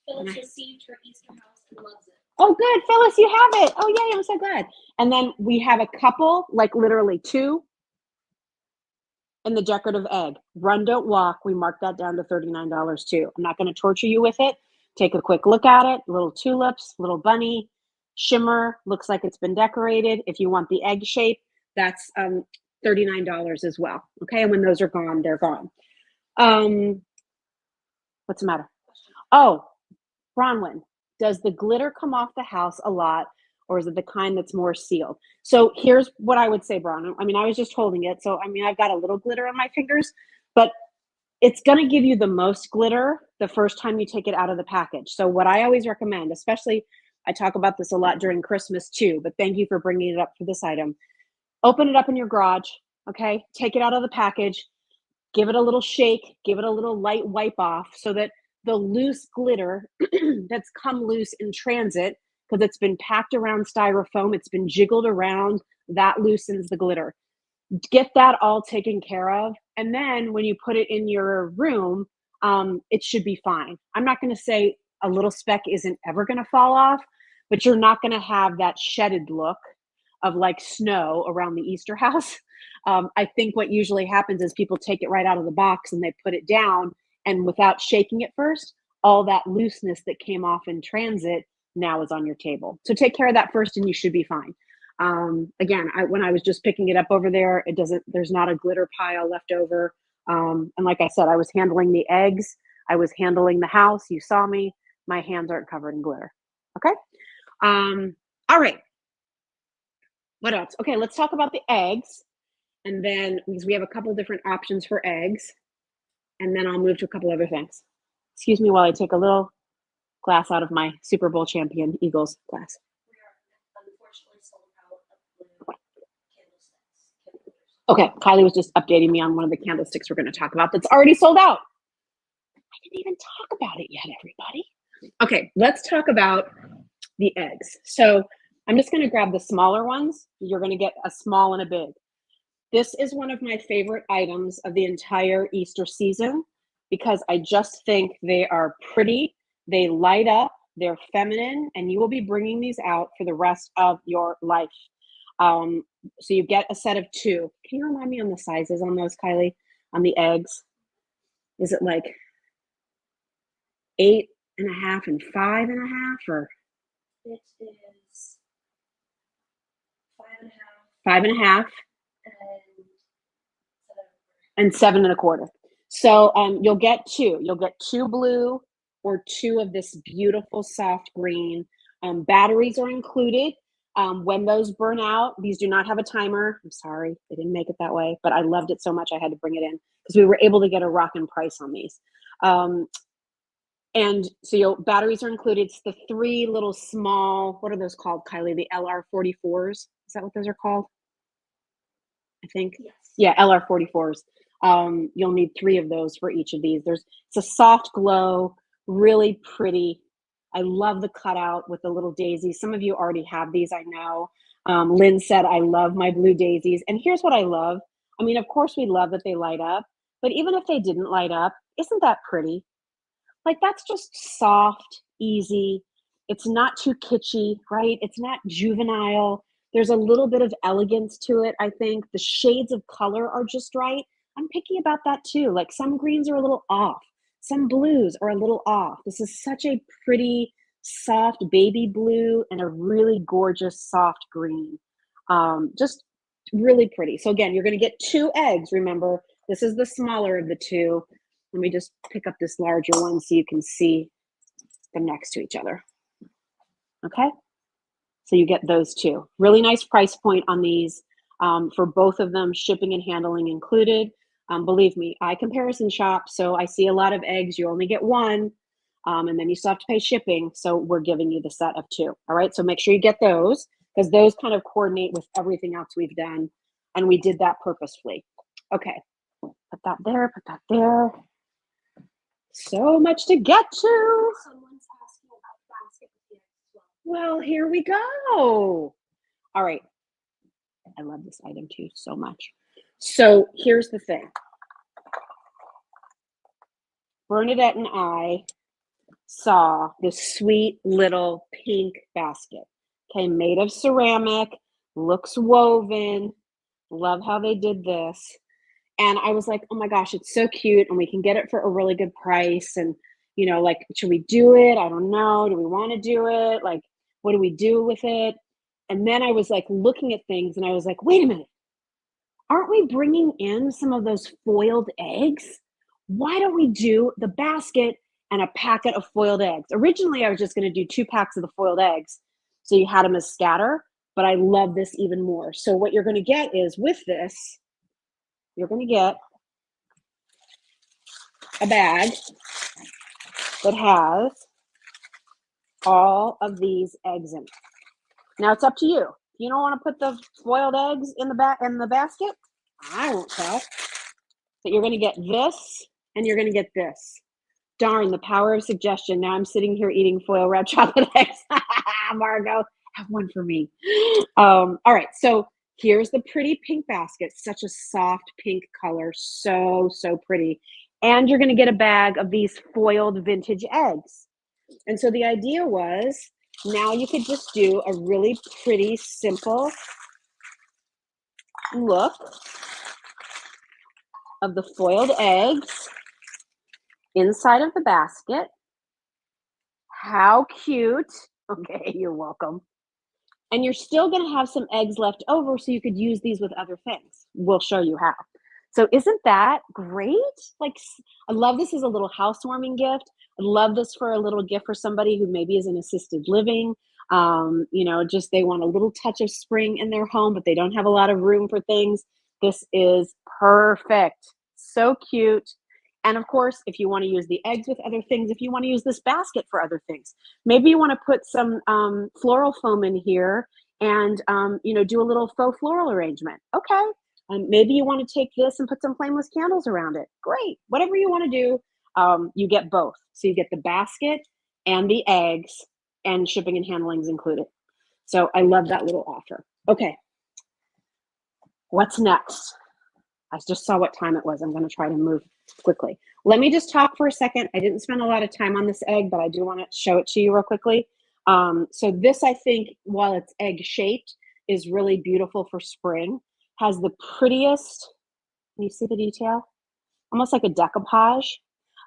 Phyllis received her Easter house and loves it. Oh, good, Phyllis, you have it. Oh, yay, I'm so glad. And then we have a couple, like literally two. and the decorative egg. Run, don't walk. We marked that down to $39 too. I'm not going to torture you with it. Take a quick look at it. Little tulips, little bunny, shimmer, looks like it's been decorated. If you want the egg shape, that's $39 as well. Okay, and when those are gone, they're gone. What's the matter? Oh, Bronwyn, does the glitter come off the house a lot, or is it the kind that's more sealed? So here's what I would say, Bronwyn. I mean, I was just holding it, so I mean, I've got a little glitter on my fingers, but it's going to give you the most glitter the first time you take it out of the package. So what I always recommend, especially, I talk about this a lot during Christmas too, but thank you for bringing it up for this item. Open it up in your garage, okay? Take it out of the package, give it a little shake, give it a little light wipe off so that the loose glitter that's come loose in transit, because it's been packed around styrofoam, it's been jiggled around, that loosens the glitter. Get that all taken care of. And then when you put it in your room, it should be fine. I'm not going to say a little speck isn't ever going to fall off, but you're not going to have that shedded look of like snow around the Easter house. I think what usually happens is people take it right out of the box and they put it down, and without shaking it first, all that looseness that came off in transit now is on your table. So take care of that first and you should be fine. Again, when I was just picking it up over there, there's not a glitter pile left over. And like I said, I was handling the eggs. I was handling the house. You saw me. My hands aren't covered in glitter. Okay. All right. What else? Okay, let's talk about the eggs. And then, because we have a couple different options for eggs, and then I'll move to a couple other things. Excuse me while I take a little glass out of my Super Bowl champion Eagles glass. We are unfortunately sold out of blue candlesticks. Okay, Kylie was just updating me on one of the candlesticks we're going to talk about that's already sold out. I didn't even talk about it yet, everybody. Okay, let's talk about the eggs. So I'm just going to grab the smaller ones. You're going to get a small and a big. This is one of my favorite items of the entire Easter season because I just think they are pretty, they light up, they're feminine, and you will be bringing these out for the rest of your life. So you get a set of 2. Can you remind me on the sizes on those, Kylie, on the eggs? Is it like 8.5 and 5.5, or? It is 5.5. 5.5. And 7.25. So you'll get 2. You'll get 2 blue or 2 of this beautiful soft green. Batteries are included. When those burn out, these do not have a timer. I'm sorry, they didn't make it that way, but I loved it so much I had to bring it in because we were able to get a rockin' price on these. And so batteries are included. It's the 3 little small, what are those called, Kylie? The LR44s? Is that what those are called? I think. Yes. Yeah, LR44s. You'll need 3 of those for each of these. It's a soft glow, really pretty. I love the cutout with the little daisies. Some of you already have these, I know. Lynn said, I love my blue daisies. And here's what I love. I mean, of course we love that they light up, but even if they didn't light up, isn't that pretty? Like, that's just soft, easy. It's not too kitschy, right? It's not juvenile. There's a little bit of elegance to it, I think. The shades of color are just right. I'm picky about that too. Like, some greens are a little off. Some blues are a little off. This is such a pretty, soft baby blue and a really gorgeous soft green. Just really pretty. So again, you're going to get 2 eggs. Remember, this is the smaller of the 2. Let me just pick up this larger one so you can see them next to each other. Okay? So you get those 2. Really nice price point on these for both of them, shipping and handling included. Believe me, I comparison shop, so I see a lot of eggs. You only get 1, and then you still have to pay shipping. So we're giving you the set of 2. All right, so make sure you get those because those kind of coordinate with everything else we've done, and we did that purposefully. Okay, put that there, put that there. So much to get to. Someone's asking about basket with the eggs as Well, here we go. All right. I love this item too so much. So here's the thing. Bernadette and I saw this sweet little pink basket. Okay, made of ceramic, looks woven. Love how they did this. And I was like, oh my gosh, it's so cute. And we can get it for a really good price. And, like, should we do it? I don't know. Do we want to do it? Like, what do we do with it? And then I was like looking at things and I was like, wait a minute, aren't we bringing in some of those foiled eggs? Why don't we do the basket and a packet of foiled eggs? Originally, I was just going to do 2 packs of the foiled eggs. So you had them as scatter, but I love this even more. So what you're going to get is with this, you're going to get a bag that has all of these eggs in it. Now it's up to you. If you don't want to put the foiled eggs in the basket, I won't tell. But you're going to get this and you're going to get this. Darn, the power of suggestion. Now I'm sitting here eating foil wrapped chocolate eggs. Margot, have one for me. All right, so here's the pretty pink basket. Such a soft pink color. So, so pretty. And you're going to get a bag of these foiled vintage eggs. And so the idea was, now you could just do a really pretty, simple look of the foiled eggs inside of the basket. How cute. Okay, you're welcome. And you're still going to have some eggs left over, so you could use these with other things. We'll show you how. So isn't that great? Like, I love this as a little housewarming gift. I love this for a little gift for somebody who maybe is in assisted living. Just they want a little touch of spring in their home, but they don't have a lot of room for things. This is perfect. So cute. And of course, if you want to use the eggs with other things, if you want to use this basket for other things, maybe you want to put some floral foam in here and, do a little faux floral arrangement. Okay. Maybe you want to take this and put some flameless candles around it. Great. Whatever you want to do, you get both. So you get the basket and the eggs, and shipping and handling is included. So I love that little offer. Okay. What's next? I just saw what time it was. I'm going to try to move quickly. Let me just talk for a second. I didn't spend a lot of time on this egg, but I do want to show it to you real quickly. So this, I think, while it's egg shaped, is really beautiful for spring. Has the prettiest, can you see the detail? Almost like a decoupage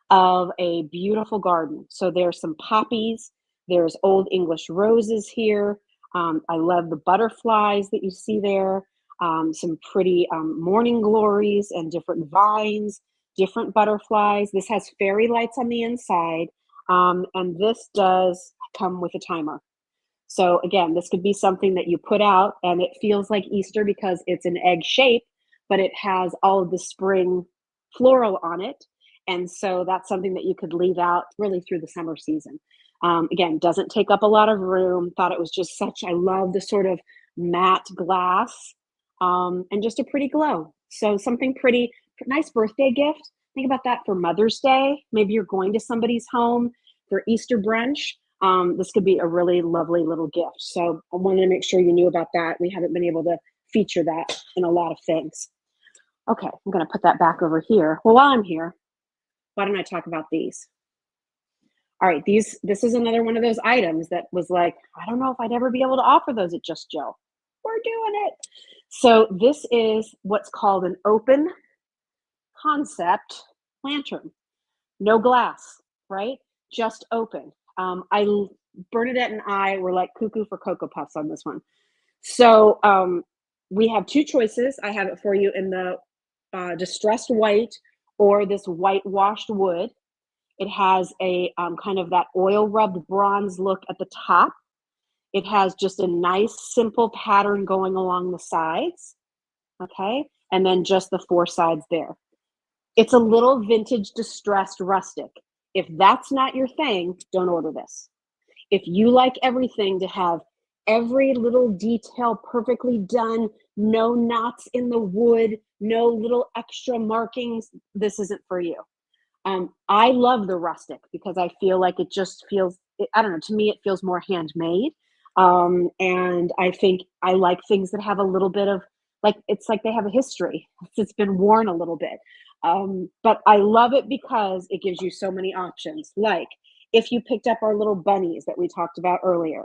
of a beautiful garden. So there's some poppies, there's old English roses here. I love the butterflies that you see there. Some pretty morning glories and different vines, different butterflies. This has fairy lights on the inside, and this does come with a timer. So again, this could be something that you put out and it feels like Easter because it's an egg shape, but it has all of the spring floral on it. And so that's something that you could leave out really through the summer season. Again, doesn't take up a lot of room. Thought it was just I love the sort of matte glass and just a pretty glow. So something pretty, nice birthday gift. Think about that for Mother's Day. Maybe you're going to somebody's home for Easter brunch. This could be a really lovely little gift. So I wanted to make sure you knew about that. We haven't been able to feature that in a lot of things. Okay, I'm going to put that back over here. Well, while I'm here, why don't I talk about these? All right, this is another one of those items that was like, I don't know if I'd ever be able to offer those at Just Joe. We're doing it. So this is what's called an open concept lantern. No glass, right? Just open. Bernadette and I were like cuckoo for Cocoa Puffs on this one. So we have 2 choices. I have it for you in the distressed white or this whitewashed wood. It has a kind of that oil rubbed bronze look at the top. It has just a nice simple pattern going along the sides. Okay. And then just the 4 sides there. It's a little vintage distressed rustic. If that's not your thing, don't order this. If you like everything to have every little detail perfectly done, no knots in the wood, no little extra markings, this isn't for you. I love the rustic because I feel like it just feels, I don't know, to me it feels more handmade. And I think I like things that have a little bit of, like, it's like they have a history. It's been worn a little bit. But I love it because it gives you so many options. Like if you picked up our little bunnies that we talked about earlier,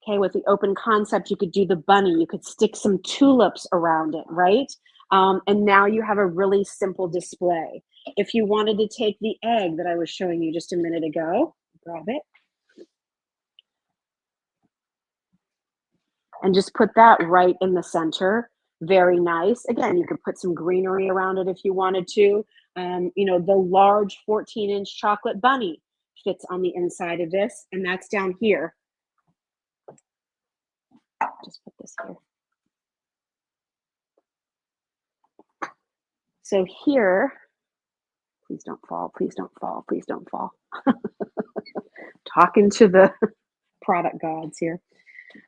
okay, with the open concept, you could do the bunny, you could stick some tulips around it, right? And now you have a really simple display. If you wanted to take the egg that I was showing you just a minute ago, grab it, and just put that right in the center. Very nice. Again, you could put some greenery around it if you wanted to. You know, the large 14-inch chocolate bunny fits on the inside of this, and that's down here. Just put this here. So here, please don't fall, please don't fall, please don't fall. Talking to the product gods here.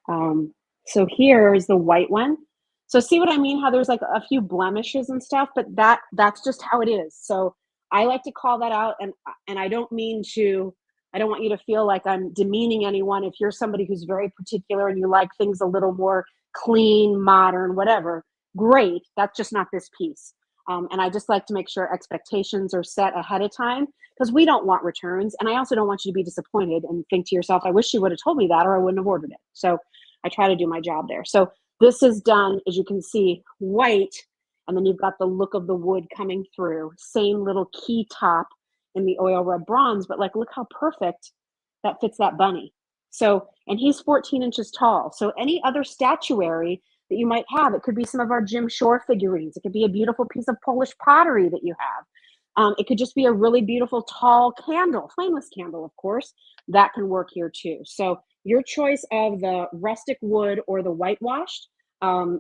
So here is the white one. So see what I mean? How there's like a few blemishes and stuff, but that's just how it is. So I like to call that out, and I don't mean to. I don't want you to feel like I'm demeaning anyone. If you're somebody who's very particular and you like things a little more clean, modern, whatever, great. That's just not this piece. And I just like to make sure expectations are set ahead of time because we don't want returns. And I also don't want you to be disappointed and think to yourself, I wish you would have told me that or I wouldn't have ordered it. So I try to do my job there. So this is done, as you can see, white, and then you've got the look of the wood coming through. Same little key top in the oil rub bronze, but like, look how perfect that fits that bunny. So, and he's 14 inches tall. So any other statuary that you might have, it could be some of our Jim Shore figurines. It could be a beautiful piece of Polish pottery that you have. It could just be a really beautiful tall candle, flameless candle, of course, that can work here too. So your choice of the rustic wood or the whitewashed.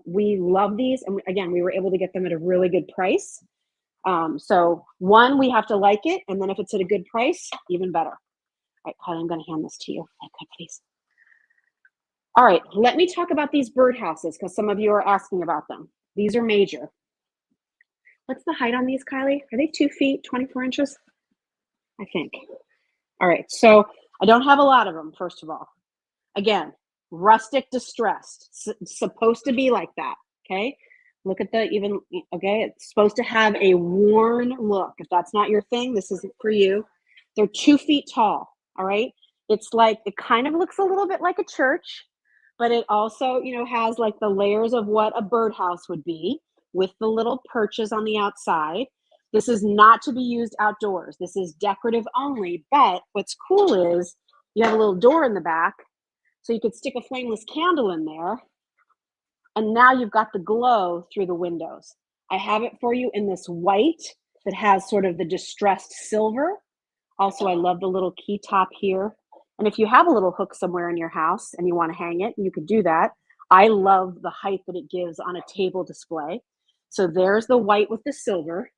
We love these. And again, we were able to get them at a really good price. So one, we have to like it. And then if it's at a good price, even better. All right, Kylie, I'm going to hand this to you. Okay, please. All right, let me talk about these birdhouses because some of you are asking about them. These are major. What's the height on these, Kylie? Are they 2 feet, 24 inches? I think. All right, so I don't have a lot of them, first of all. Again, rustic distressed. Supposed to be like that, okay? Look at the even, okay? It's supposed to have a worn look. If that's not your thing, this isn't for you. They're 2 feet tall, all right? It's like, it kind of looks a little bit like a church, but it also, you know, has like the layers of what a birdhouse would be with the little perches on the outside. This is not to be used outdoors. This is decorative only, but what's cool is you have a little door in the back, so you could stick a flameless candle in there, and now you've got the glow through the windows. I have it for you in this white that has sort of the distressed silver. Also, I love the little key top here. And if you have a little hook somewhere in your house and you want to hang it, you could do that. I love the height that it gives on a table display. So there's the white with the silver.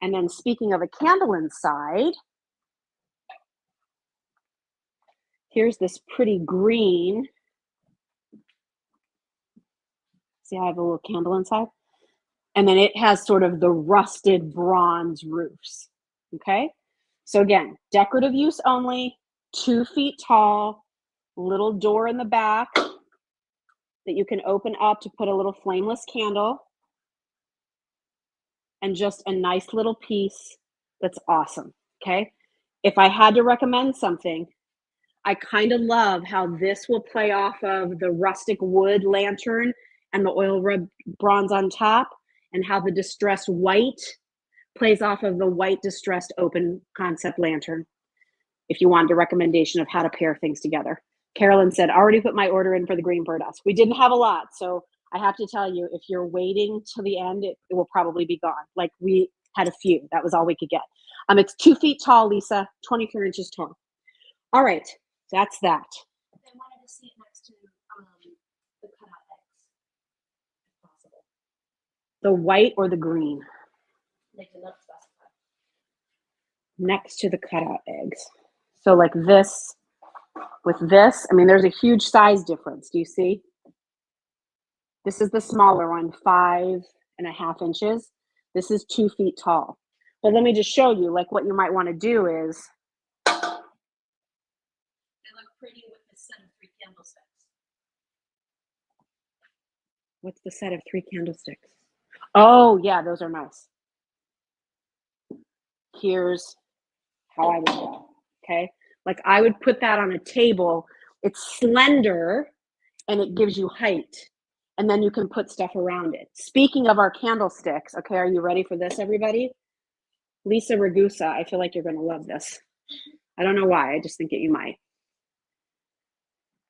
And then speaking of a candle inside, here's this pretty green. See, I have a little candle inside. And then it has sort of the rusted bronze roofs. Okay. So again, decorative use only, 2 feet tall, little door in the back that you can open up to put a little flameless candle, and just a nice little piece that's awesome. Okay. If I had to recommend something, I kind of love how this will play off of the rustic wood lantern and the oil rub bronze on top, and how the distressed white plays off of the white distressed open concept lantern. If you wanted a recommendation of how to pair things together. Carolyn said, already put my order in for the green birdhouse. We didn't have a lot, so I have to tell you, if you're waiting till the end, it will probably be gone. Like, we had a few. That was all we could get. It's 2 feet tall, Lisa, 24 inches tall. All right, that's that. I wanted to see it next to the cutout eggs, if possible. The white or the green? They did not specify. Next to the cutout eggs. So like this with this, I mean, there's a huge size difference. Do you see? This is the smaller one, 5.5 inches. This is 2 feet tall. But let me just show you, like, what you might want to do is. They look pretty with the set of 3 candlesticks. What's the set of 3 candlesticks? Oh, yeah, those are nice. Here's how I would go, okay? Like, I would put that on a table. It's slender, and it gives you height. and then you can put stuff around it. Speaking of our candlesticks, okay, are you ready for this, everybody? Lisa Ragusa, I feel like you're going to love this. I don't know why, I just think that you might.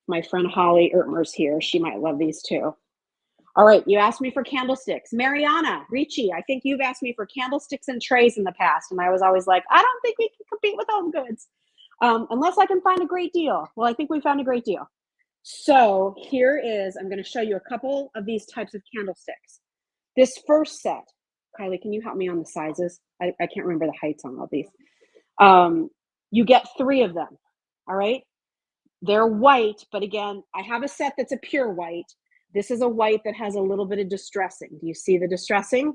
My friend Holly Ertmer's here. She might love these too. All right, you asked me for candlesticks. Mariana Ricci, I think you've asked me for candlesticks and trays in the past, and I was always like, I don't think we can compete with Home Goods unless I can find a great deal. Well, I think we found a great deal. So here is, I'm going to show you a couple of these types of candlesticks. This first set, Kylie, can you help me on the sizes? I can't remember the heights on all these. You get 3 of them, all right? They're white, but again, I have a set that's a pure white. This is a white that has a little bit of distressing. Do you see the distressing?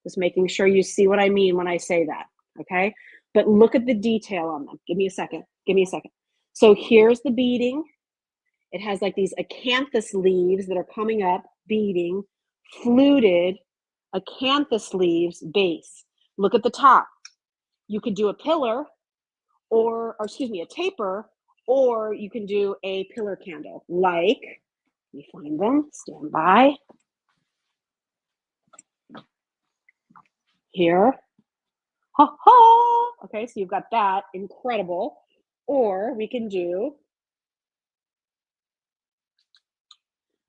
Just making sure you see what I mean when I say that, okay? But look at the detail on them. Give me a second. Give me a second. So here's the beading. It has like these acanthus leaves that are coming up, beading, fluted acanthus leaves base. Look at the top. You could do a pillar or excuse me, a taper, or you can do a pillar candle. Like, let me find them, stand by. Here. Ha ha! Okay, so you've got that, incredible. Or we can do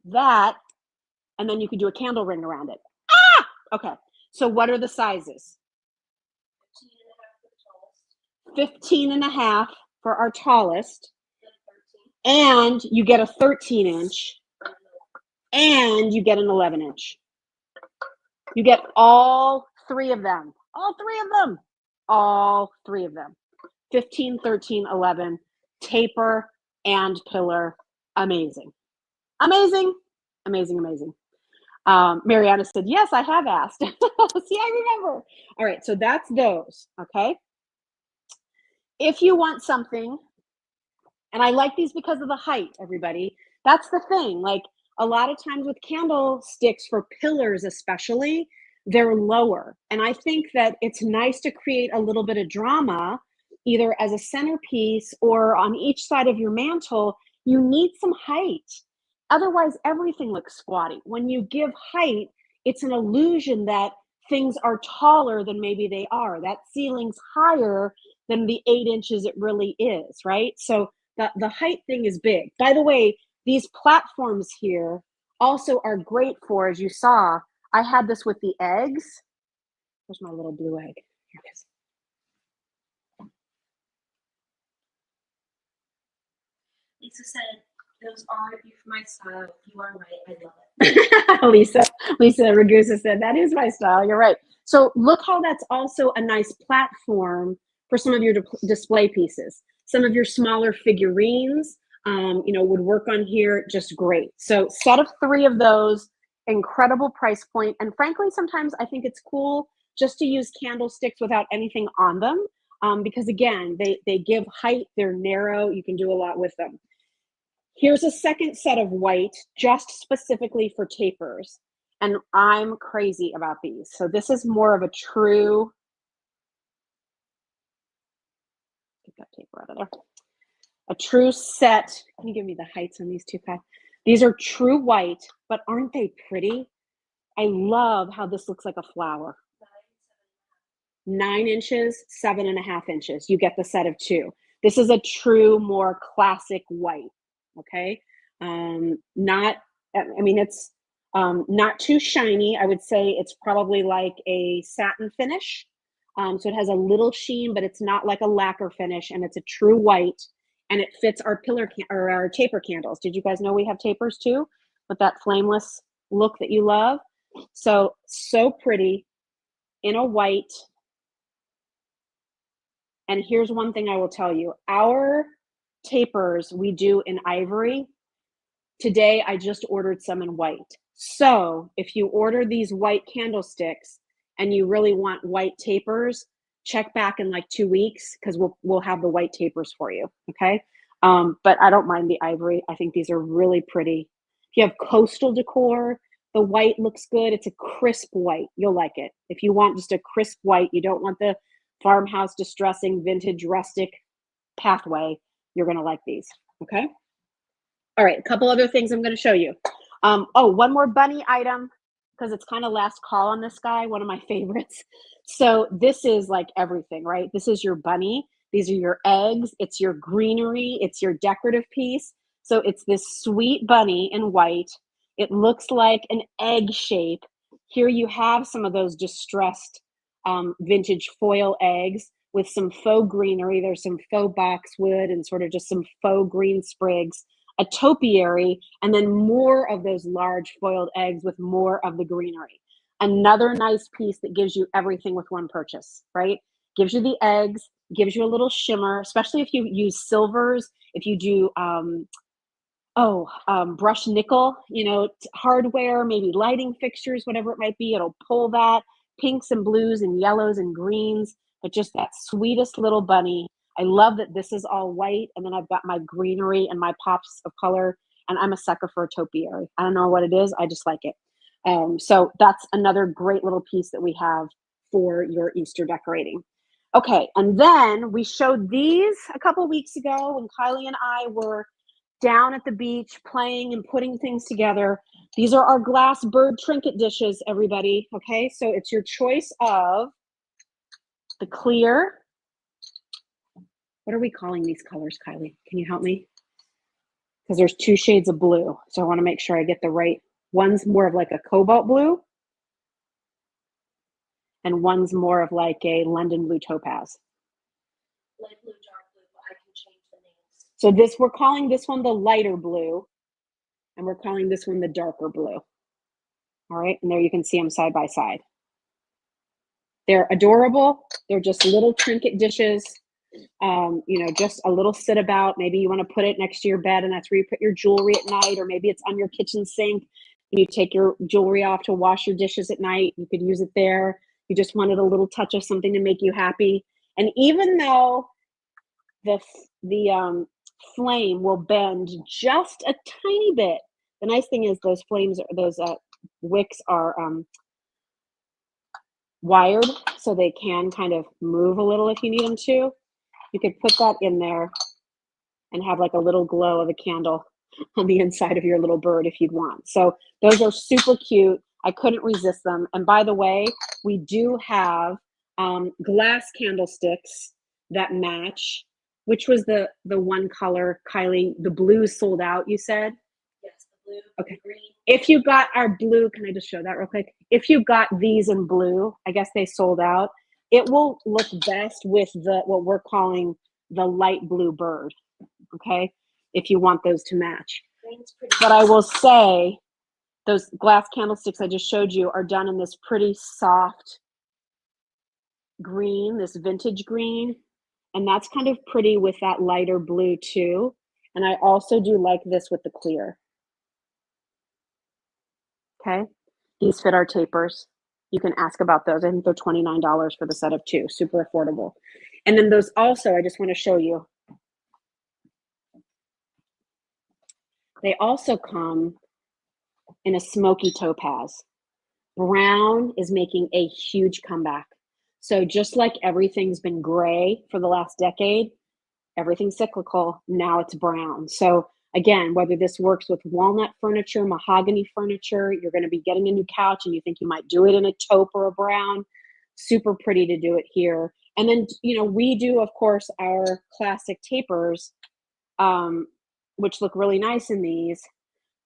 that, and then you can do a candle ring around it. Ah! Okay, so what are the sizes? 15.5 for our tallest, and you get a 13-inch, and you get an 11-inch. You get all 3 of them. All 3 of them. All 3 of them. 15, 13, 11, taper and pillar. Amazing. Amazing. Amazing, amazing. Mariana said, yes, I have asked. See, I remember. All right, so that's those, okay? If you want something, and I like these because of the height, everybody. That's the thing. Like a lot of times with candlesticks for pillars especially, they're lower. And I think that it's nice to create a little bit of drama, either as a centerpiece or on each side of your mantle. You need some height. Otherwise, everything looks squatty. When you give height, it's an illusion that things are taller than maybe they are. That ceiling's higher than the 8 inches it really is, right? So the height thing is big. By the way, these platforms here also are great for, as you saw, I had this with the eggs. Where's my little blue egg? Here it is. Lisa said, those are my style. You are right. I love it. Lisa Ragusa said, that is my style. You're right. So look how that's also a nice platform for some of your display pieces. Some of your smaller figurines, would work on here just great. So set of 3 of those, incredible price point. And frankly, sometimes I think it's cool just to use candlesticks without anything on them. Because again, they give height, they're narrow, you can do a lot with them. Here's a second set of white, just specifically for tapers. And I'm crazy about these. So this is more of a true, get that taper out of there. A true set. Can you give me the heights on these 2, Kai? These are true white, but aren't they pretty? I love how this looks like a flower. 9 inches, 7.5 inches. You get the set of 2. This is a true, more classic white. Okay, it's not too shiny. I would say it's probably like a satin finish. So it has a little sheen, but it's not like a lacquer finish, and it's a true white, and it fits our or our taper candles. Did you guys know we have tapers too, with that flameless look that you love? So pretty in a white. And here's one thing I will tell you, our tapers we do in ivory. Today I just ordered some in white. So if you order these white candlesticks and you really want white tapers, check back in like 2 weeks, because we'll have the white tapers for you. Okay. But I don't mind the ivory. I think these are really pretty. If you have coastal decor, the white looks good. It's a crisp white. You'll like it. If you want just a crisp white, you don't want the farmhouse distressing vintage rustic pathway, you're going to like these. Okay. All right. A couple other things I'm going to show you. Oh, one more bunny item because it's kind of last call on this guy, one of my favorites. So this is like everything, right? This is your bunny. These are your eggs. It's your greenery. It's your decorative piece. So it's this sweet bunny in white. It looks like an egg shape. Here you have some of those distressed vintage foil eggs with some faux greenery. There's some faux boxwood and sort of just some faux green sprigs, a topiary, and then more of those large foiled eggs with more of the greenery. Another nice piece that gives you everything with one purchase, right? Gives you the eggs, gives you a little shimmer, especially if you use silvers, if you do brushed nickel, hardware, maybe lighting fixtures, whatever it might be, it'll pull that. Pinks and blues and yellows and greens, but just that sweetest little bunny. I love that this is all white, and then I've got my greenery and my pops of color, and I'm a sucker for a topiary. I don't know what it is, I just like it. So that's another great little piece that we have for your Easter decorating. Okay, and then we showed these a couple weeks ago when Kylie and I were down at the beach playing and putting things together. These are our glass bird trinket dishes, everybody. Okay, so it's your choice of the clear. What are we calling these colors, Kylie? Can you help me? Because there's two shades of blue, so I want to make sure I get the right. One's more of like a cobalt blue, and one's more of like a London blue topaz. Light blue, dark blue, but I can change the names. So we're calling this one the lighter blue, and we're calling this one the darker blue. All right, and there you can see them side by side. They're adorable. They're just little trinket dishes. Just a little sit about. Maybe you want to put it next to your bed, and that's where you put your jewelry at night, or maybe it's on your kitchen sink. You take your jewelry off to wash your dishes at night. You could use it there. You just wanted a little touch of something to make you happy. And even though the flame will bend just a tiny bit, the nice thing is those wicks are wired, so they can kind of move a little if you need them to. You could put that in there and have like a little glow of a candle on the inside of your little bird if you'd want. So those are super cute. I couldn't resist them. And by the way, we do have glass candlesticks that match. Which was the one color, Kylie? The blue sold out, you said? Yes, the blue, okay. The green. If you got our blue, can I just show that real quick? If you got these in blue, I guess they sold out. It will look best with what we're calling the light blue bird, okay? If you want those to match. Green's pretty but I will say, those glass candlesticks I just showed you are done in this pretty soft green, this vintage green. And that's kind of pretty with that lighter blue too. And I also do like this with the clear. Okay, these fit our tapers. You can ask about those. I think they're $29 for the set of two, super affordable. And then those also, I just want to show you. They also come in a smoky topaz. Brown is making a huge comeback. So just like everything's been gray for the last decade, everything's cyclical, now it's brown. So again, whether this works with walnut furniture, mahogany furniture, you're going to be getting a new couch and you think you might do it in a taupe or a brown, super pretty to do it here. And then, we do, of course, our classic tapers, which look really nice in these.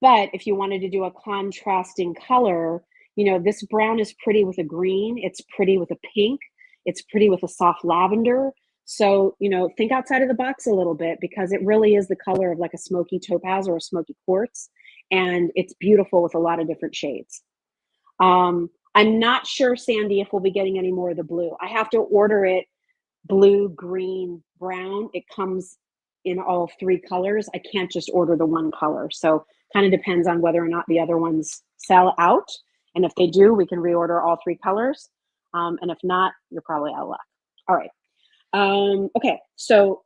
But if you wanted to do a contrasting color, this brown is pretty with a green, it's pretty with a pink, it's pretty with a soft lavender. So, think outside of the box a little bit, because it really is the color of like a smoky topaz or a smoky quartz. And it's beautiful with a lot of different shades. I'm not sure, Sandy, if we'll be getting any more of the blue. I have to order it blue, green, brown. It comes in all three colors. I can't just order the one color. So kind of depends on whether or not the other ones sell out. And if they do, we can reorder all three colors. And if not, you're probably out of luck. All right. Okay, so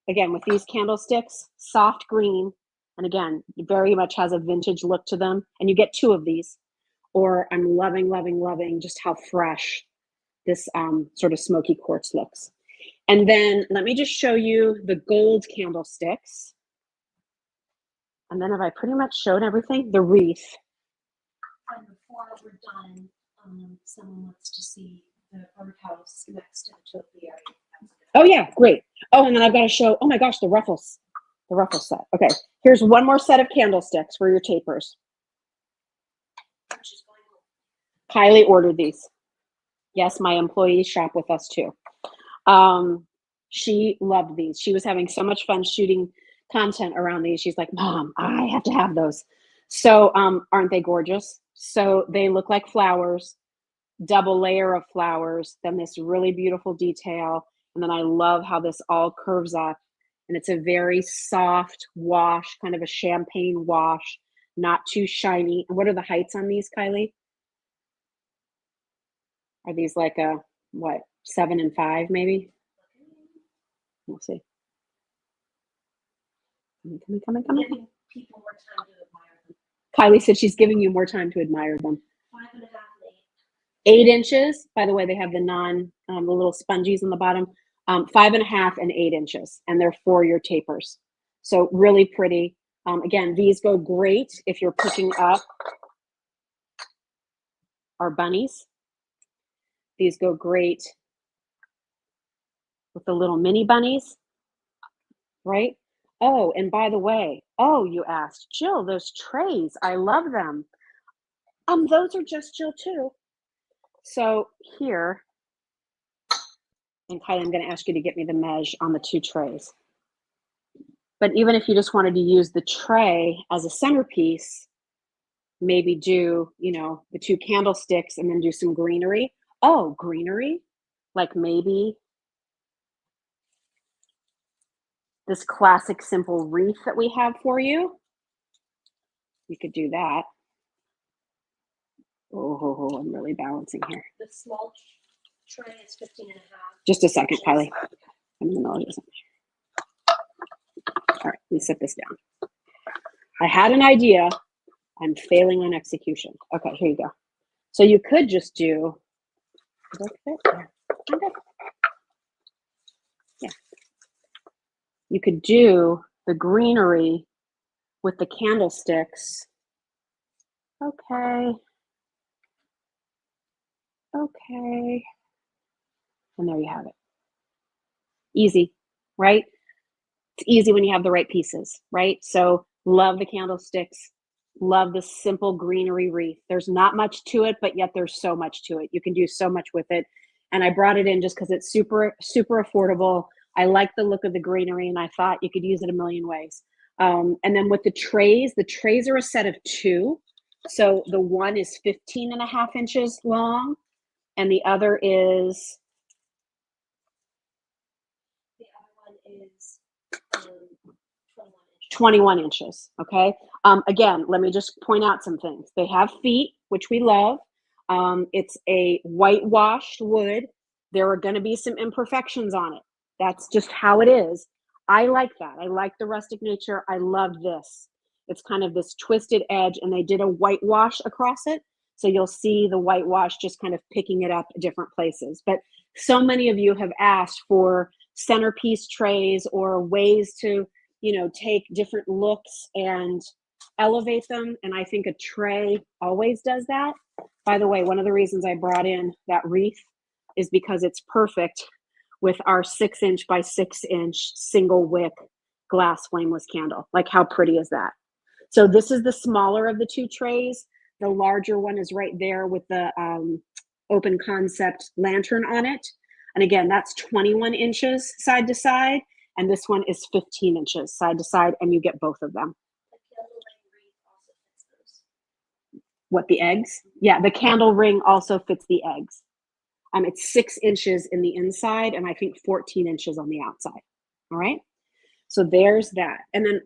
again, with these candlesticks, soft green, and again, very much has a vintage look to them. And you get two of these. Or I'm loving, loving, loving just how fresh this sort of smoky quartz looks. And then let me just show you the gold candlesticks. And then have I pretty much showed everything? The wreath. And before we're done, someone wants to see the birdhouse next to the topiary. Oh yeah, great. Oh, and then I've got to show, oh my gosh, the ruffles. The ruffle set. Okay, here's one more set of candlesticks for your tapers. Kylie ordered these. Yes, my employees shop with us too. She loved these. She was having so much fun shooting content around these. She's like, Mom, I have to have those. So aren't they gorgeous? So they look like flowers, double layer of flowers, then this really beautiful detail. And then I love how this all curves up. And it's a very soft wash, kind of a champagne wash, not too shiny. And what are the heights on these, Kylie? Are these like a, what, 7 and 5 maybe? We'll see. Come on. Giving people more time to admire them. Kylie said she's giving you more time to admire them. 5.5 and 8 inches. By the way, they have the the little spongies on the bottom. 5.5 and 8 inches, and they're for your tapers. So really pretty. Again, these go great if you're picking up our bunnies. These go great with the little mini bunnies, right? Oh, and by the way, oh, you asked, Jill, those trays, I love them. Those are just Jill too. So here, and Kylie, I'm going to ask you to get me the measure on the 2 trays. But even if you just wanted to use the tray as a centerpiece, maybe do, the 2 candlesticks and then do some greenery. Oh, greenery? Like maybe this classic simple wreath that we have for you. You could do that. Oh, I'm really balancing here. The small tray is 15.5. Just a second, Kylie. I'm in the middle of something. All right, let me set this down. I had an idea. I'm failing on execution. Okay, here you go. So you could just do, yeah. You could do the greenery with the candlesticks. Okay. And there you have it. Easy, right? It's easy when you have the right pieces, right? So love the candlesticks. Love the simple greenery wreath. There's not much to it, but yet there's so much to it. You can do so much with it. And I brought it in just because it's super, super affordable. I like the look of the greenery, and I thought you could use it a million ways. And then with the trays are a set of 2. So the one is 15.5 inches long, and the other is 21 inches. Okay. Again, let me just point out some things. They have feet, which we love. It's a whitewashed wood. There are going to be some imperfections on it. That's just how it is. I like that. I like the rustic nature. I love this. It's kind of this twisted edge, and they did a whitewash across it. So you'll see the whitewash just kind of picking it up at different places. But so many of you have asked for centerpiece trays or ways to, take different looks and elevate them. And I think a tray always does that. By the way, one of the reasons I brought in that wreath is because it's perfect with our 6-inch by 6-inch single wick glass flameless candle. Like, how pretty is that? So this is the smaller of the 2 trays. The larger one is right there with the open concept lantern on it. And again, that's 21 inches side to side. And this one is 15 inches side to side, and you get both of them. What, the eggs? Yeah, the candle ring also fits the eggs. It's 6 inches in the inside, and I think 14 inches on the outside. All right. So there's that. And then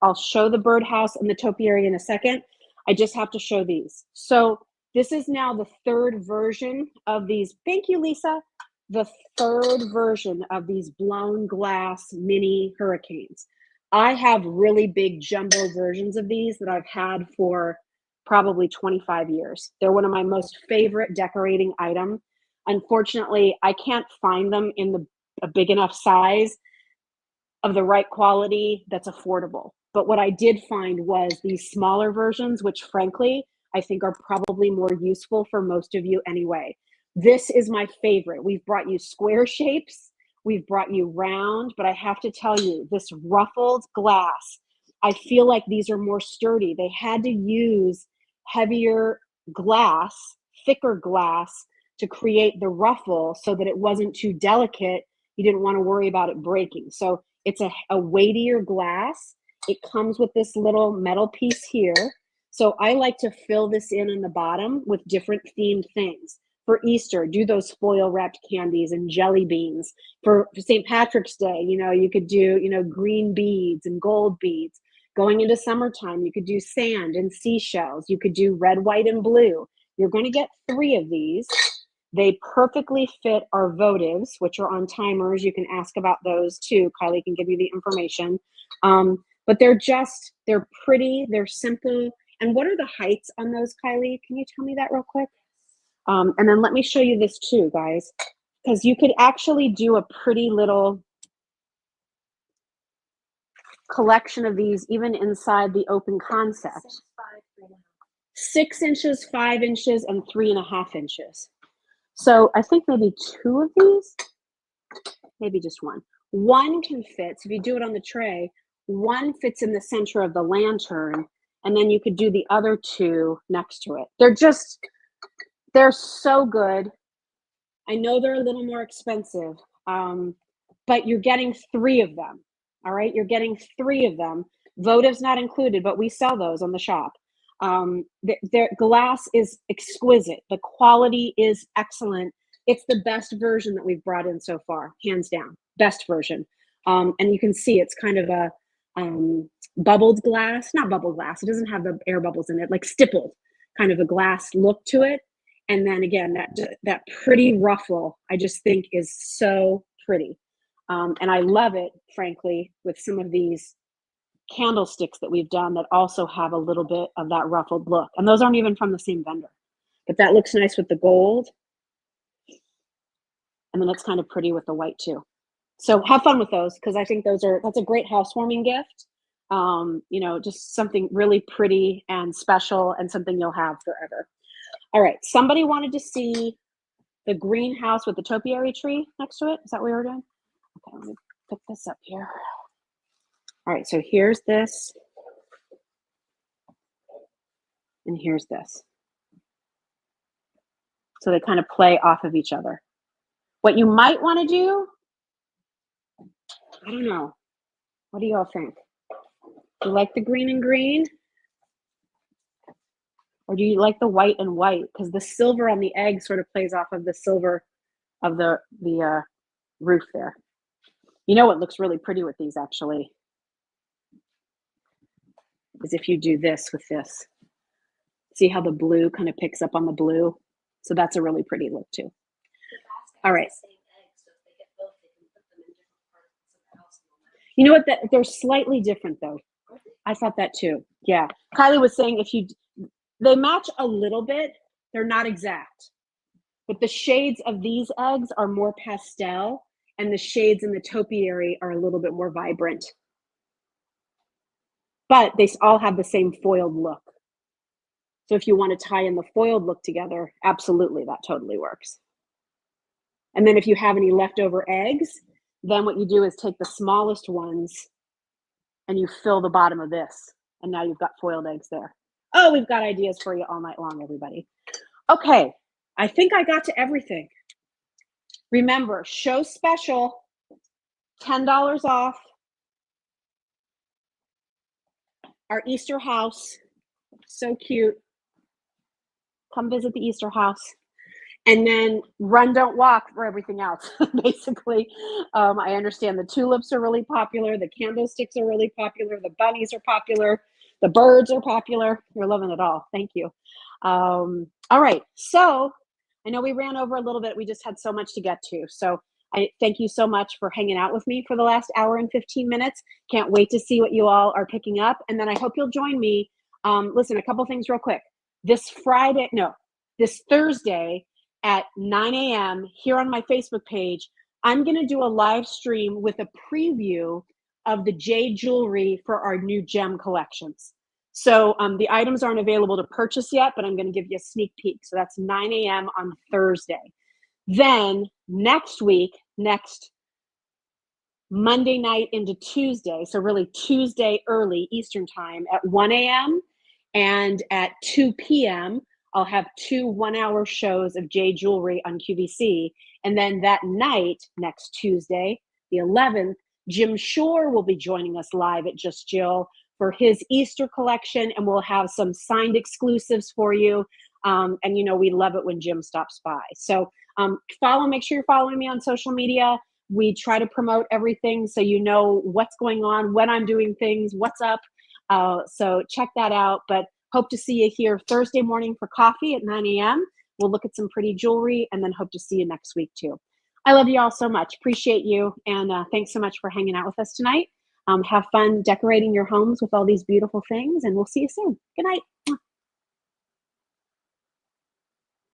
I'll show the birdhouse and the topiary in a second. I just have to show these. So this is now the 3rd version of these. Thank you, Lisa. The 3rd version of these blown glass mini hurricanes. I have really big jumbo versions of these that I've had for probably 25 years. They're one of my most favorite decorating items. Unfortunately, I can't find them in a big enough size of the right quality that's affordable. But what I did find was these smaller versions, which frankly, I think are probably more useful for most of you anyway. This is my favorite. We've brought you square shapes, we've brought you round, but I have to tell you, this ruffled glass, I feel like these are more sturdy. They had to use heavier glass, thicker glass to create the ruffle so that it wasn't too delicate. You didn't want to worry about it breaking. So it's a weightier glass. It comes with this little metal piece here. So I like to fill this in the bottom with different themed things. For Easter, do those foil wrapped candies and jelly beans. For St. Patrick's Day, you could do, green beads and gold beads. Going into summertime, you could do sand and seashells. You could do red, white, and blue. You're going to get 3 of these. They perfectly fit our votives, which are on timers. You can ask about those too. Kylie can give you the information. But they're pretty, they're simple. And what are the heights on those, Kylie? Can you tell me that real quick? And then let me show you this too, guys, because you could actually do a pretty little collection of these even inside the open concept. 6 inches, 5 inches, and 3.5 inches. So I think maybe 2 of these, maybe just 1. 1 can fit, so if you do it on the tray, 1 fits in the center of the lantern, and then you could do the other 2 next to it. They're so good. I know they're a little more expensive, but you're getting 3 of them. All right, you're getting 3 of them. Votives not included, but we sell those on the shop. Their glass is exquisite. The quality is excellent. It's the best version that we've brought in so far, hands down. Best version. And you can see it's kind of a bubbled glass, not bubble glass. It doesn't have the air bubbles in it, like stippled, kind of a glass look to it. And then again, that pretty ruffle, I just think is so pretty. And I love it, frankly, with some of these candlesticks that we've done that also have a little bit of that ruffled look. And those aren't even from the same vendor. But that looks nice with the gold. And then it's kind of pretty with the white too. So have fun with those, because I think that's a great housewarming gift. Just something really pretty and special and something you'll have forever. All right, somebody wanted to see the greenhouse with the topiary tree next to it. Is that what we were doing? Okay, let me pick this up here. All right, so here's this. And here's this. So they kind of play off of each other. What you might want to do, I don't know. What do you all think? Do you like the green and green? Or do you like the white and white? Because the silver on the egg sort of plays off of the silver of the roof there. You know what looks really pretty with these actually is if you do this with this. See how the blue kind of picks up on the blue? So that's a really pretty look too. All right. You know what? They're slightly different though. I thought that too. Yeah. Kylie was saying they match a little bit. They're not exact. But the shades of these eggs are more pastel, and the shades in the topiary are a little bit more vibrant. But they all have the same foiled look. So if you want to tie in the foiled look together, absolutely, that totally works. And then if you have any leftover eggs, then what you do is take the smallest ones and you fill the bottom of this. And now you've got foiled eggs there. Oh, we've got ideas for you all night long, everybody. Okay, I think I got to everything. Remember, show special, $10 off. Our Easter house, so cute. Come visit the Easter house. And then run, don't walk for everything else, basically. I understand the tulips are really popular. The candlesticks are really popular. The bunnies are popular. The birds are popular. You're loving it all. Thank you. All right. So I know we ran over a little bit. We just had so much to get to. So I thank you so much for hanging out with me for the last hour and 15 minutes. Can't wait to see what you all are picking up. And then I hope you'll join me. Listen, a couple things real quick. This Thursday, at 9 a.m. here on my Facebook page, I'm going to do a live stream with a preview of the jade jewelry for our new gem collections. So the items aren't available to purchase yet, but I'm going to give you a sneak peek. So that's 9 a.m. on Thursday. Then next week, next Monday night into Tuesday, so really Tuesday early Eastern time at 1 a.m. and at 2 p.m., I'll have 2 one-hour shows of jade jewelry on QVC. And then that night, next Tuesday, the 11th, Jim Shore will be joining us live at Just Jill for his Easter collection, and we'll have some signed exclusives for you. And you know, we love it when Jim stops by. So make sure you're following me on social media. We try to promote everything so you know what's going on, when I'm doing things, what's up. So check that out. But hope to see you here Thursday morning for coffee at 9 a.m. We'll look at some pretty jewelry and then hope to see you next week too. I love you all so much. Appreciate you. And thanks so much for hanging out with us tonight. Have fun decorating your homes with all these beautiful things, and we'll see you soon. Good night.